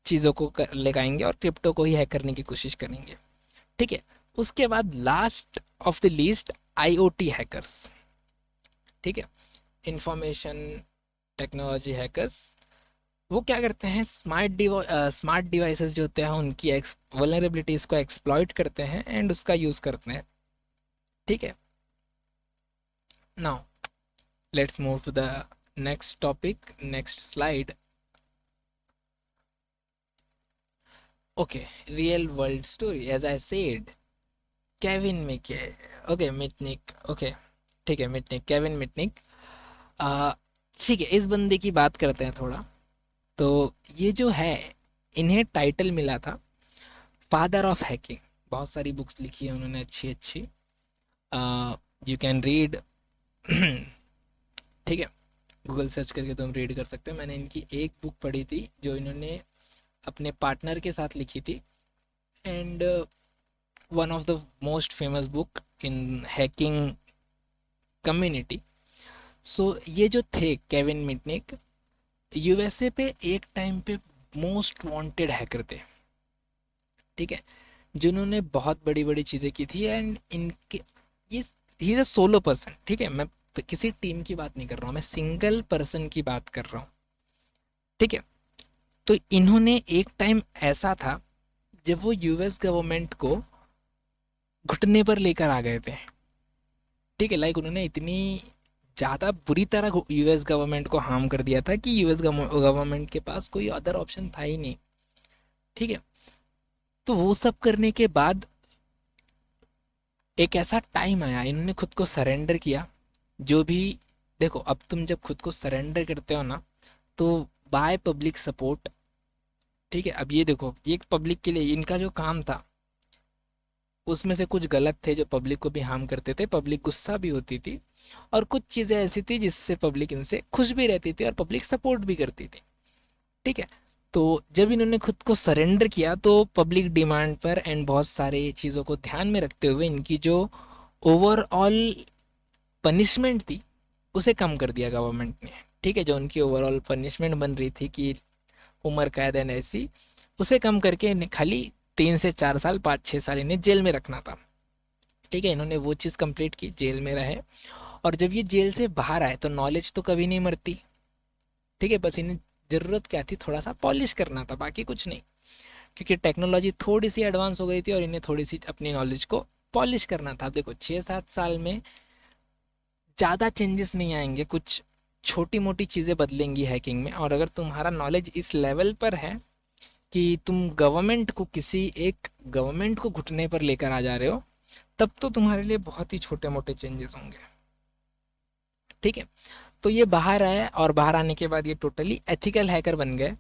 चीज़ों को लगाएंगे और क्रिप्टो को ही हैक करने की कोशिश करेंगे। ठीक है, उसके बाद last of the least IoT hackers. ठीक है, इंफॉर्मेशन टेक्नोलॉजी हैकर्स। वो क्या करते हैं, स्मार्ट डिवाइसेस जो होते हैं उनकी वल्नरेबिलिटीज को एक्सप्लॉइट करते हैं एंड उसका यूज करते हैं। ठीक है, now let's move to the next topic, next slide. Okay, real world story as I said, Kevin मिके। ओके मिटनिक, ओके ठीक है, मिटनिक, केविन मिटनिक। आ, ठीक है, इस बंदे की बात करते हैं थोड़ा। तो ये जो है, इन्हें टाइटल मिला था फादर ऑफ हैकिंग। बहुत सारी बुक्स लिखी है उन्होंने अच्छी अच्छी, यू कैन रीड। ठीक है, गूगल सर्च करके तुम रीड कर सकते हो। मैंने इनकी एक बुक पढ़ी थी जो इन्होंने अपने पार्टनर के साथ लिखी थी, and one of the most famous book in hacking community. So ये जो थे केविन मिटनिक, यूएसए पे एक टाइम पे मोस्ट वांटेड हैकर थे। ठीक है, जिन्होंने बहुत बड़ी बड़ी चीज़ें की थी, एंड इनके ये he is a solo person. ठीक है, मैं किसी टीम की बात नहीं कर रहा हूँ, मैं सिंगल पर्सन की बात कर रहा हूँ। ठीक है, तो इन्होंने एक टाइम ऐसा था जब वो यूएस गवर्नमेंट को घुटने पर लेकर आ गए थे। ठीक है, लाइक उन्होंने इतनी ज़्यादा बुरी तरह यूएस गवर्नमेंट को हार्म कर दिया था कि यूएस गवर्नमेंट के पास कोई अदर ऑप्शन था ही नहीं। ठीक है, तो वो सब करने के बाद एक ऐसा टाइम आया, इन्होंने खुद को सरेंडर किया। जो भी, देखो अब तुम जब खुद को सरेंडर करते हो ना, तो बाय पब्लिक सपोर्ट। ठीक है, अब ये देखो, ये पब्लिक के लिए इनका जो काम था उसमें से कुछ गलत थे जो पब्लिक को भी हार्म करते थे, पब्लिक गुस्सा भी होती थी, और कुछ चीज़ें ऐसी थी जिससे पब्लिक इनसे खुश भी रहती थी और पब्लिक सपोर्ट भी करती थी। ठीक है, तो जब इन्होंने खुद को सरेंडर किया तो पब्लिक डिमांड पर एंड बहुत सारे चीज़ों को ध्यान में रखते हुए इनकी जो ओवरऑल पनिशमेंट थी उसे कम कर दिया गवर्नमेंट ने। ठीक है, जो उनकी ओवरऑल पनिशमेंट बन रही थी कि उम्र कैद एंड ऐसी, उसे कम करके इन्हें खाली 3 से 4 साल 5-6 साल इन्हें जेल में रखना था। ठीक है, इन्होंने वो चीज़ कंप्लीट की, जेल में रहे। और जब ये जेल से बाहर आए तो नॉलेज तो कभी नहीं मरती। ठीक है, बस इन्हें ज़रूरत क्या थी, थोड़ा सा पॉलिश करना था, बाकी कुछ नहीं। क्योंकि टेक्नोलॉजी थोड़ी सी एडवांस हो गई थी और इन्हें थोड़ी सी अपनी नॉलेज को पॉलिश करना था। देखो 6-7 साल में ज़्यादा चेंजेस नहीं आएंगे, कुछ छोटी मोटी चीज़ें बदलेंगी हैकिंग में। और अगर तुम्हारा नॉलेज इस लेवल पर है कि तुम गवर्नमेंट को घुटने पर लेकर आ जा रहे हो, तब तो तुम्हारे लिए बहुत ही छोटे मोटे चेंजेस होंगे। ठीक है, तो ये बाहर आए और बाहर आने के बाद ये टोटली एथिकल हैकर बन गए।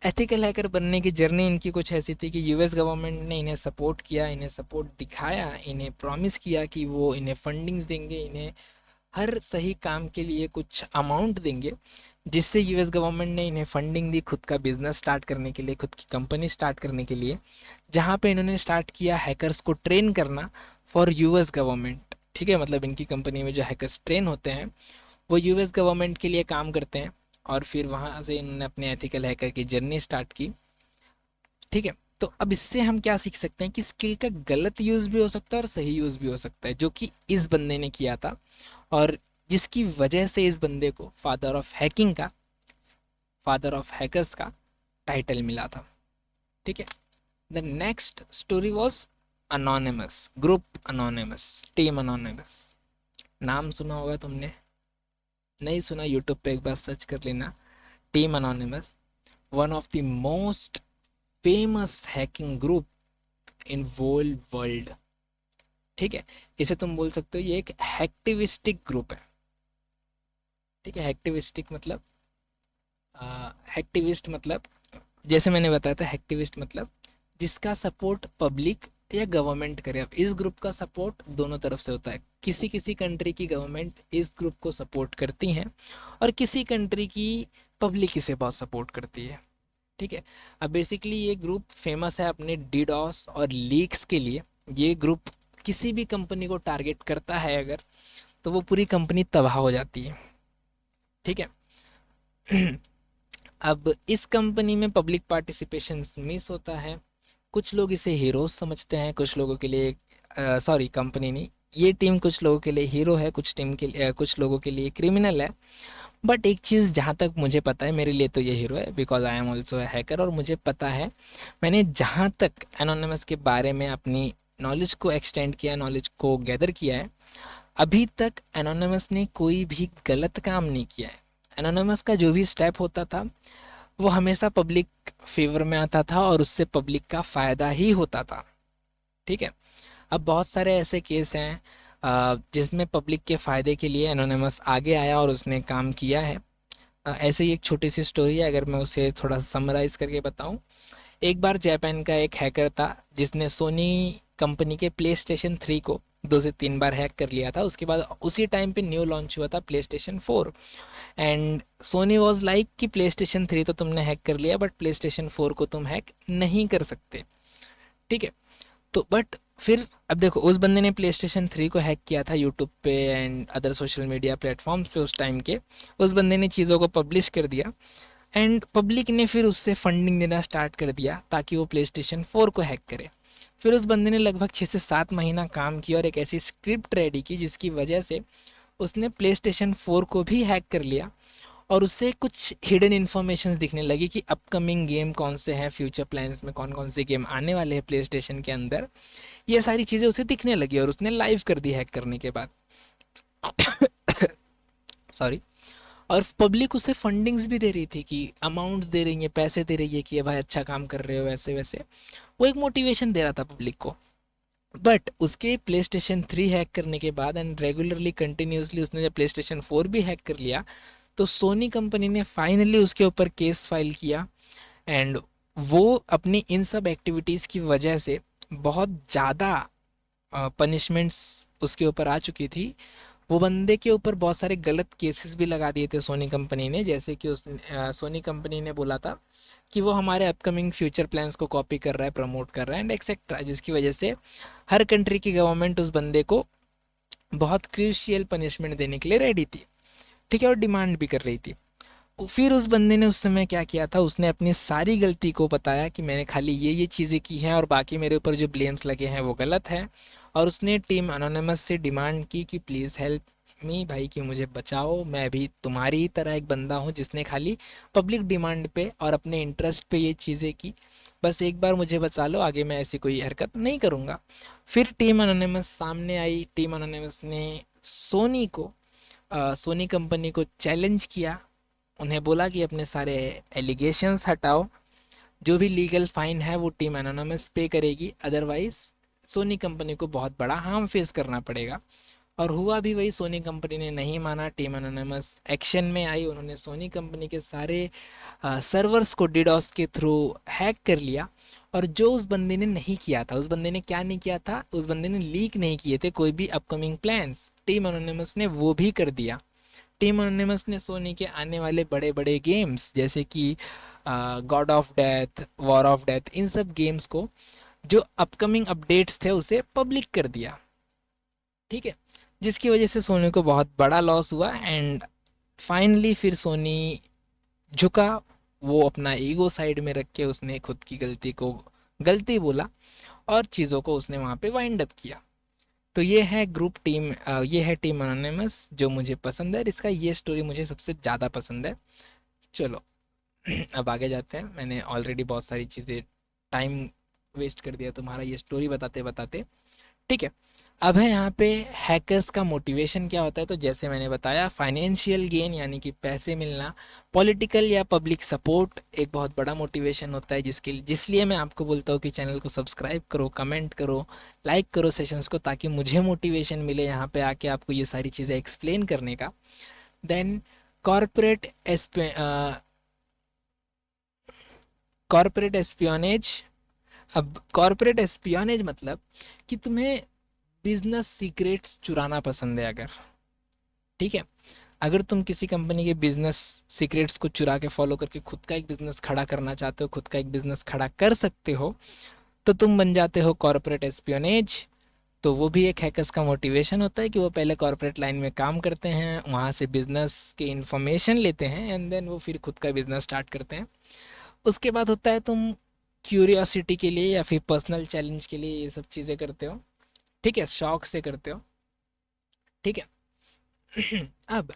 एथिकल हैकर बनने की जर्नी इनकी कुछ ऐसी थी कि यूएस गवर्नमेंट ने इन्हें सपोर्ट किया, इन्हें सपोर्ट दिखाया, इन्हें प्रॉमिस किया कि वो इन्हें फंडिंग्स देंगे, इन्हें हर सही काम के लिए कुछ अमाउंट देंगे। जिससे यूएस गवर्नमेंट ने इन्हें फंडिंग दी खुद का बिजनेस स्टार्ट करने के लिए, खुद की कंपनी स्टार्ट करने के लिए, जहाँ पे इन्होंने स्टार्ट किया हैकर्स को ट्रेन करना फॉर यूएस गवर्नमेंट। ठीक है, मतलब इनकी कंपनी में जो हैकर्स ट्रेन होते हैं वो यूएस गवर्नमेंट के लिए काम करते हैं। और फिर वहाँ से इन्होंने अपने एथिकल हैकर की जर्नी स्टार्ट की। ठीक है, तो अब इससे हम क्या सीख सकते हैं कि स्किल का गलत यूज़ भी हो सकता है और सही यूज़ भी हो सकता है, जो कि इस बंदे ने किया था। और जिसकी वजह से इस बंदे को फादर ऑफ हैकर्स का टाइटल मिला था। ठीक है, the next story was anonymous group, anonymous team, anonymous. नाम सुना होगा तुमने, नहीं सुना यूट्यूब पे एक बार सर्च कर लेना। Team anonymous, one of the most famous hacking group in whole world. ठीक है, इसे तुम बोल सकते हो ये एक हैक्टिविस्टिक ग्रुप है। ठीक है, हैक्टिविस्टिक मतलब हैक्टिविस्ट मतलब जैसे मैंने बताया था, हैक्टिविस्ट मतलब जिसका सपोर्ट पब्लिक या गवर्नमेंट करे। अब इस ग्रुप का सपोर्ट दोनों तरफ से होता है, किसी किसी कंट्री की गवर्नमेंट इस ग्रुप को सपोर्ट करती हैं और किसी कंट्री की पब्लिक इसे बहुत सपोर्ट करती है। ठीक है, अब बेसिकली ये ग्रुप फेमस है अपने डीडॉस और लीक्स के लिए। ये ग्रुप किसी भी कंपनी को टारगेट करता है अगर, तो वो पूरी कंपनी तबाह हो जाती है। ठीक है, अब इस कंपनी में पब्लिक पार्टिसिपेशन मिस होता है। कुछ लोग इसे हीरोज समझते हैं, कुछ लोगों के लिए, सॉरी कंपनी नहीं, ये टीम कुछ लोगों के लिए हीरो है, कुछ टीम के लिए, कुछ लोगों के लिए क्रिमिनल है। बट एक चीज़ जहाँ तक मुझे पता है, मेरे लिए तो ये हीरो है, बिकॉज आई एम ऑल्सो है हैकर। और मुझे पता है, मैंने जहाँ तक एनोनिमस के बारे में अपनी नॉलेज को एक्सटेंड किया, नॉलेज को गैदर किया है, अभी तक एनोनिमस ने कोई भी गलत काम नहीं किया है। एनोनिमस का जो भी स्टेप होता था वो हमेशा पब्लिक फेवर में आता था और उससे पब्लिक का फ़ायदा ही होता था। ठीक है, अब बहुत सारे ऐसे केस हैं जिसमें पब्लिक के फ़ायदे के लिए एनोनिमस आगे आया और उसने काम किया है। ऐसे ही एक छोटी सी स्टोरी है, अगर मैं उसे थोड़ा सा समराइज़ करके बताऊं। एक बार जापान का एक हैकर था जिसने सोनी कंपनी के प्ले स्टेशन 3 को 2 से 3 बार हैक कर लिया था। उसके बाद उसी टाइम पे न्यू लॉन्च हुआ था play station 4। And Soni was like कि प्ले स्टेशन 3 तो तुमने हैक कर लिया, बट प्ले स्टेशन 4 को तुम हैक नहीं कर सकते। ठीक है, तो बट फिर अब देखो, उस बंदे ने प्ले स्टेशन 3 को हैक किया था यूट्यूब पे and other social media platforms पे उस टाइम के। उस बंदे ने चीज़ों को पब्लिश कर दिया एंड पब्लिक ने फिर उससे फंडिंग देना स्टार्ट कर दिया ताकि वो प्ले स्टेशन 4 को हैक करे। फिर उस बंदे ने लगभग 6 से 7 महीना काम किया और एक ऐसी स्क्रिप्ट रेडी की जिसकी वजह से उसने प्ले स्टेशन 4 को भी हैक कर लिया। और उससे कुछ हिडन इन्फॉर्मेशन दिखने लगी कि अपकमिंग गेम कौन से हैं, फ्यूचर प्लान्स में कौन कौन से गेम आने वाले हैं प्ले स्टेशन के अंदर। ये सारी चीज़ें उसे दिखने लगी और उसने लाइव कर दी हैक करने के बाद। सॉरी। और पब्लिक उसे फंडिंग्स भी दे रही थी कि अमाउंट्स दे रही है, पैसे दे रही है कि ये भाई अच्छा काम कर रहे हो, वैसे वैसे वो एक मोटिवेशन दे रहा था पब्लिक को। बट उसके प्ले स्टेशन 3 हैक करने के बाद एंड रेगुलरली कंटिन्यूसली उसने जब प्ले स्टेशन 4 भी हैक कर लिया, तो सोनी कंपनी ने फाइनली उसके ऊपर केस फाइल किया। एंड वो अपनी इन सब एक्टिविटीज़ की वजह से बहुत ज़्यादा पनिशमेंट्स उसके ऊपर आ चुकी थी। वो बंदे के ऊपर बहुत सारे गलत केसेस भी लगा दिए थे सोनी कंपनी ने, जैसे कि सोनी कंपनी ने बोला था कि वो हमारे अपकमिंग फ्यूचर प्लान्स को कॉपी कर रहा है, प्रमोट कर रहा है एंड एक्सेट्रा, जिसकी वजह से हर कंट्री की गवर्नमेंट उस बंदे को बहुत क्रूशियल पनिशमेंट देने के लिए रेडी थी। ठीक है, और डिमांड भी कर रही थी। फिर उस बंदे ने उस समय क्या किया था, उसने अपनी सारी गलती को बताया कि मैंने खाली ये चीज़ें की हैं और बाकी मेरे ऊपर जो ब्लेम्स लगे हैं वो गलत है। और उसने टीम अनोनिमस से डिमांड की कि प्लीज़ हेल्प मी भाई, कि मुझे बचाओ, मैं भी तुम्हारी ही तरह एक बंदा हूँ जिसने खाली पब्लिक डिमांड पे और अपने इंटरेस्ट पे ये चीज़ें की। बस एक बार मुझे बचा लो, आगे मैं ऐसी कोई हरकत नहीं करूँगा। फिर टीम अनोनिमस सामने आई। टीम अनोनिमस ने सोनी को सोनी कंपनी को चैलेंज किया। उन्हें बोला कि अपने सारे एलिगेशंस हटाओ, जो भी लीगल फाइन है वो टीम एनोनमस पे करेगी, अदरवाइज सोनी कंपनी को बहुत बड़ा हार्म फेस करना पड़ेगा। और हुआ भी वही, सोनी कंपनी ने नहीं माना, टीम एनोनमस एक्शन में आई। उन्होंने सोनी कंपनी के सारे सर्वर्स को डिडोस के थ्रू हैक कर लिया। और जो उस बंदे ने नहीं किया था, उस बंदे ने क्या नहीं किया था, उस बंदे ने लीक नहीं किए थे कोई भी अपकमिंग प्लान्स, टीम एनोनिमस ने वो भी कर दिया। टीम एनिमस ने सोनी के आने वाले बड़े बड़े गेम्स जैसे कि God of Death, War of Death, इन सब गेम्स को जो अपकमिंग अपडेट्स थे उसे पब्लिक कर दिया। ठीक है, जिसकी वजह से सोनी को बहुत बड़ा लॉस हुआ। एंड फाइनली फिर सोनी झुका। वो अपना ईगो साइड में रख के उसने खुद की गलती को गलती बोला और चीज़ों को उसने वहाँ पे वाइंड अप किया। तो ये है ग्रुप टीम, ये है टीम अनोनिमस जो मुझे पसंद है, और इसका ये स्टोरी मुझे सबसे ज़्यादा पसंद है। चलो अब आगे जाते हैं। मैंने ऑलरेडी बहुत सारी चीज़ें, टाइम वेस्ट कर दिया तुम्हारा ये स्टोरी बताते बताते। ठीक है, अब है यहाँ पे हैकर्स का मोटिवेशन क्या होता है। तो जैसे मैंने बताया, फाइनेंशियल गेन यानी कि पैसे मिलना, पॉलिटिकल या पब्लिक सपोर्ट एक बहुत बड़ा मोटिवेशन होता है, जिसलिए मैं आपको बोलता हूँ कि चैनल को सब्सक्राइब करो, कमेंट करो, लाइक करो सेशंस को, ताकि मुझे मोटिवेशन मिले यहाँ पे आके आपको ये सारी चीज़ें एक्सप्लेन करने का। Then corporate corporate espionage. अब कॉरपोरेट एस्पियोनेज मतलब कि तुम्हें बिजनेस सीक्रेट्स चुराना पसंद है अगर, ठीक है, अगर तुम किसी कंपनी के बिजनेस सीक्रेट्स को चुरा के फॉलो करके खुद का एक बिजनेस खड़ा करना चाहते हो, खुद का एक बिजनेस खड़ा कर सकते हो, तो तुम बन जाते हो कॉरपोरेट एस्पियोनेज। तो वो भी एक हैकर्स का मोटिवेशन होता है कि वो पहले कॉरपोरेट लाइन में काम करते हैं, वहाँ से बिजनेस के इंफॉर्मेशन लेते हैं, एंड देन वो फिर खुद का बिजनेस स्टार्ट करते हैं। उसके बाद होता है तुम क्यूरियोसिटी के लिए या फिर पर्सनल चैलेंज के लिए ये सब चीज़ें करते हो, ठीक है, शौक से करते हो। ठीक है अब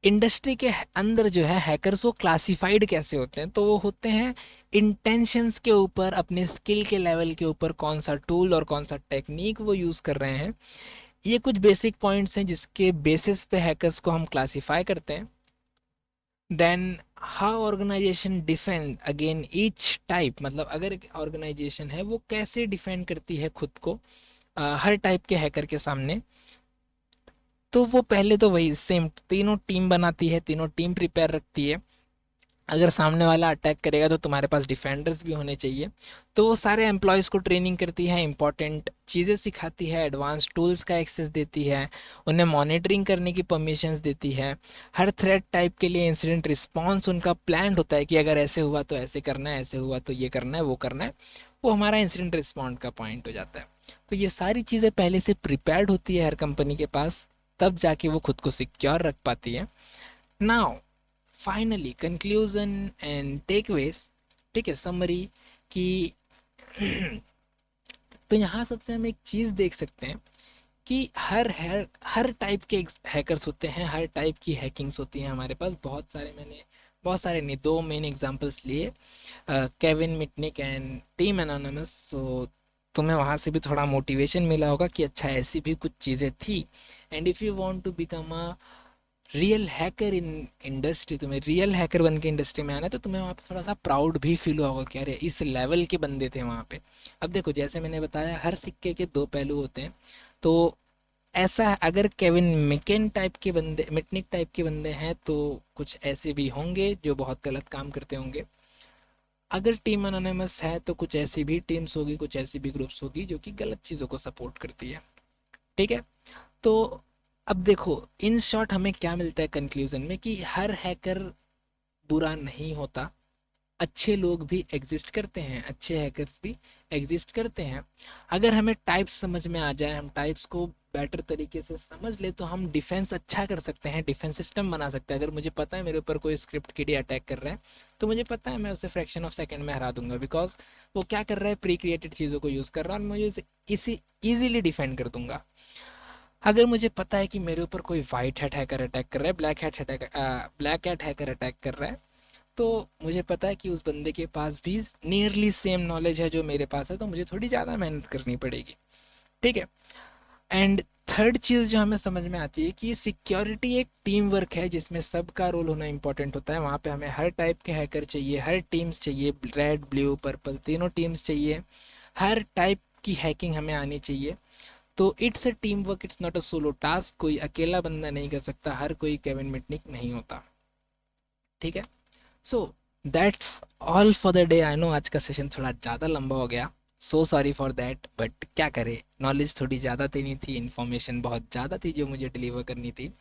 इंडस्ट्री के अंदर जो है हैकर्स वो क्लासिफाइड कैसे होते हैं, तो वो होते हैं इंटेंशंस के ऊपर, अपने स्किल के लेवल के ऊपर, कौन सा टूल और कौन सा टेक्निक वो यूज़ कर रहे हैं। ये कुछ बेसिक पॉइंट्स हैं जिसके बेसिस पे हैकर्स को हम क्लासिफाई करते हैं। Then how organisation defend again each type, मतलब अगर एक ऑर्गेनाइजेशन है वो कैसे डिफेंड करती है खुद को हर टाइप के हैकर के सामने। तो वो पहले तो वही सेम तीनों टीम बनाती है, तीनों टीम प्रिपेयर रखती है। अगर सामने वाला अटैक करेगा तो तुम्हारे पास डिफेंडर्स भी होने चाहिए। तो वो सारे एम्प्लॉयज़ को ट्रेनिंग करती है, इंपॉर्टेंट चीज़ें सिखाती है, एडवांस टूल्स का एक्सेस देती है, उन्हें मॉनिटरिंग करने की परमिशंस देती है। हर थ्रेट टाइप के लिए इंसिडेंट रिस्पॉन्स उनका प्लान्ड होता है कि अगर ऐसे हुआ तो ऐसे करना है, ऐसे हुआ तो ये करना है, वो करना है। वो हमारा इंसिडेंट रिस्पॉन्ड का पॉइंट हो जाता है। तो ये सारी चीज़ें पहले से प्रिपेयर्ड होती है हर कंपनी के पास, तब जाके वो खुद को सिक्योर रख पाती है। Now finally conclusion and takeaways, ठीक है, समरी कि तो यहाँ सबसे हम एक चीज़ देख सकते हैं कि हर टाइप के हैकर्स होते हैं, हर टाइप की हैकिंग्स होती हैं हमारे पास। बहुत सारे नहीं, दो मेन एग्जांपल्स लिए, Kevin Mitnick and team Anonymous. So तुम्हें वहाँ से भी थोड़ा मोटिवेशन मिला होगा कि अच्छा ऐसी भी कुछ चीज़ें थी। And if you want to become a real hacker in industry, तुम्हें रियल हैकर बन के इंडस्ट्री में आना है, तो तुम्हें वहाँ पे थोड़ा सा प्राउड भी फील हुआ होगा कि अरे इस लेवल के बंदे थे वहाँ पे। अब देखो, जैसे मैंने बताया, हर सिक्के के दो पहलू होते हैं। तो ऐसा है, अगर केविन मिकेन टाइप के बंदे, मिटनिक टाइप के बंदे हैं, तो कुछ ऐसे भी होंगे जो बहुत गलत काम करते होंगे। अगर टीम अनोनिमस है तो कुछ ऐसी भी टीम्स होगी, कुछ ऐसी भी ग्रुप्स होगी जो कि गलत चीज़ों को सपोर्ट करती है। ठीक है, तो अब देखो, इन शॉर्ट हमें क्या मिलता है कंक्लूजन में, कि हर हैकर बुरा नहीं होता, अच्छे लोग भी एग्जिस्ट करते हैं, अच्छे हैकर्स भी एग्जिस्ट करते हैं। अगर हमें टाइप्स समझ में आ जाए, हम टाइप्स को बेटर तरीके से समझ ले तो हम डिफेंस अच्छा कर सकते हैं, डिफेंस सिस्टम बना सकते हैं। अगर मुझे पता है मेरे ऊपर कोई स्क्रिप्ट किडी अटैक कर रहा है, तो मुझे पता है मैं उसे फ्रैक्शन ऑफ सेकंड में हरा दूंगा, बिकॉज वो क्या कर रहा है, प्री क्रिएटेड चीज़ों को यूज़ कर रहा है और मुझे इसी ईजिली डिफेंड कर दूंगा। अगर मुझे पता है कि मेरे ऊपर कोई वाइट हैट हैकर अटैक कर रहा है, ब्लैक हैट हैकर अटैक कर रहा है, तो मुझे पता है कि उस बंदे के पास भी नियरली सेम नॉलेज है जो मेरे पास है, तो मुझे थोड़ी ज़्यादा मेहनत करनी पड़ेगी। ठीक है। एंड थर्ड चीज़ जो हमें समझ में आती है कि सिक्योरिटी एक टीम वर्क है जिसमें सबका रोल होना इंपॉर्टेंट होता है। वहाँ पे हमें हर टाइप के हैकर चाहिए, हर टीम्स चाहिए, रेड ब्लू पर्पल तीनों टीम्स चाहिए, हर टाइप की हैकिंग हमें आनी चाहिए। तो it's a team work, it's not a solo task. कोई अकेला बंदा नहीं कर सकता, हर कोई केविन मिटनिक नहीं होता। ठीक है। So that's all for the day. I know आज का सेशन थोड़ा ज़्यादा लंबा हो गया, so sorry for that, but क्या करें, नॉलेज थोड़ी ज़्यादा देनी थी, इन्फॉर्मेशन बहुत ज़्यादा थी जो मुझे डिलीवर करनी थी।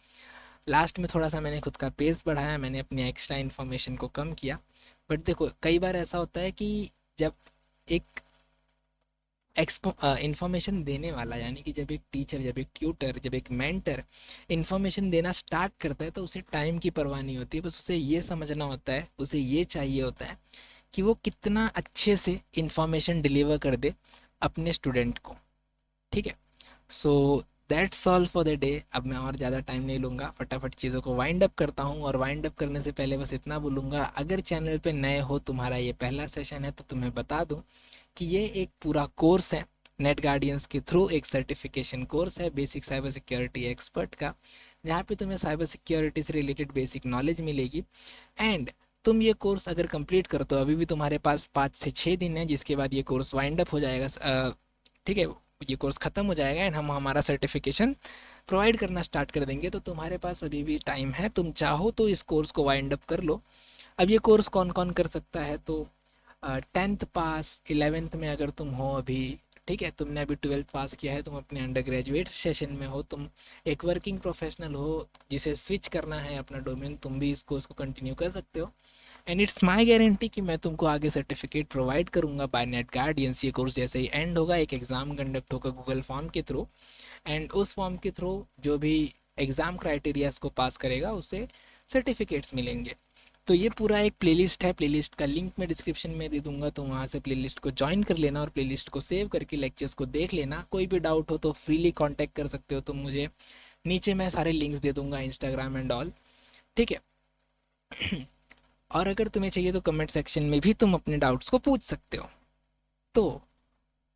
लास्ट में थोड़ा सा मैंने खुद का पेस बढ़ाया, मैंने अपनी एक्स्ट्रा इन्फॉर्मेशन को कम किया। बट देखो कई बार ऐसा होता है कि जब एक इंफॉर्मेशन देने वाला, यानी कि जब एक टीचर, जब एक ट्यूटर, जब एक मेंटर इंफॉर्मेशन देना स्टार्ट करता है तो उसे टाइम की परवाह नहीं होती है। बस उसे ये समझना होता है, उसे ये चाहिए होता है कि वो कितना अच्छे से इंफॉर्मेशन डिलीवर कर दे अपने स्टूडेंट को। ठीक है। So that's all for the day. अब मैं और ज़्यादा टाइम नहीं लूँगा, फटाफट चीज़ों को वाइंड अप करता हूँ। और वाइंड अप करने से पहले बस इतना बोलूँगा, अगर चैनल पे नए हो, तुम्हारा ये पहला सेशन है, तो तुम्हें बता दूँ कि ये एक पूरा कोर्स है नेट गार्डियंस के थ्रू, एक सर्टिफिकेशन कोर्स है बेसिक साइबर सिक्योरिटी एक्सपर्ट का, जहाँ पे तुम्हें साइबर सिक्योरिटी से रिलेटेड बेसिक नॉलेज मिलेगी। एंड तुम ये कोर्स अगर कंप्लीट कर तो अभी भी तुम्हारे पास 5 से 6 दिन है, जिसके बाद ये कोर्स वाइंड अप हो जाएगा। ठीक है, ये कोर्स ख़त्म हो जाएगा एंड हम हमारा सर्टिफिकेशन प्रोवाइड करना स्टार्ट कर देंगे। तो तुम्हारे पास अभी भी टाइम है, तुम चाहो तो इस कोर्स को वाइंड अप कर लो। अब ये कोर्स कौन कौन कर सकता है, तो 10th पास, 11th में अगर तुम हो अभी, ठीक है, तुमने अभी 12th पास किया है, तुम अपने अंडर ग्रेजुएट सेशन में हो, तुम एक वर्किंग प्रोफेशनल हो जिसे स्विच करना है अपना डोमेन, तुम भी इस कोर्स को कंटिन्यू कर सकते हो। एंड इट्स माई गारंटी कि मैं तुमको आगे सर्टिफिकेट प्रोवाइड करूंगा बाय नेट गार्डियंस। ये कोर्स जैसे ही एंड होगा, एक एग्ज़ाम कंडक्ट होगा गूगल फॉर्म के थ्रू, एंड उस फॉर्म के थ्रू जो भी एग्ज़ाम क्राइटेरियाज को पास करेगा उसे सर्टिफिकेट्स मिलेंगे। तो ये पूरा एक प्लेलिस्ट है, प्लेलिस्ट का लिंक मैं डिस्क्रिप्शन में दे दूंगा, तो वहाँ से प्लेलिस्ट को ज्वाइन कर लेना और प्लेलिस्ट को सेव करके लेक्चर्स को देख लेना। कोई भी डाउट हो तो फ्रीली कांटेक्ट कर सकते हो तुम मुझे, नीचे मैं सारे लिंक्स दे दूंगा, इंस्टाग्राम एंड ऑल। ठीक है। और अगर तुम्हें चाहिए तो कमेंट सेक्शन में भी तुम अपने डाउट्स को पूछ सकते हो। तो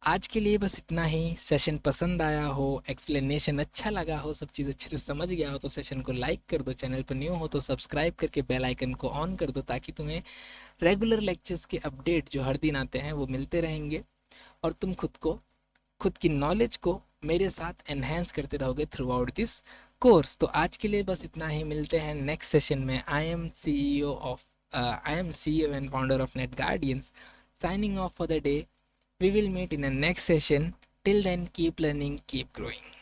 आज के लिए बस इतना ही। सेशन पसंद आया हो, एक्सप्लेनेशन अच्छा लगा हो, सब चीज़ अच्छे से समझ गया हो, तो सेशन को लाइक कर दो। चैनल पर न्यू हो तो सब्सक्राइब करके बेल आइकन को ऑन कर दो, ताकि तुम्हें रेगुलर लेक्चर्स के अपडेट जो हर दिन आते हैं वो मिलते रहेंगे और तुम खुद की नॉलेज को मेरे साथ एनहेंस करते रहोगे थ्रू आउट दिस कोर्स। तो आज के लिए बस इतना ही, मिलते हैं नेक्स्ट सेशन में। I am CEO and founder of net guardians, signing off for the day. We will meet in the next session. Till then, keep learning, keep growing.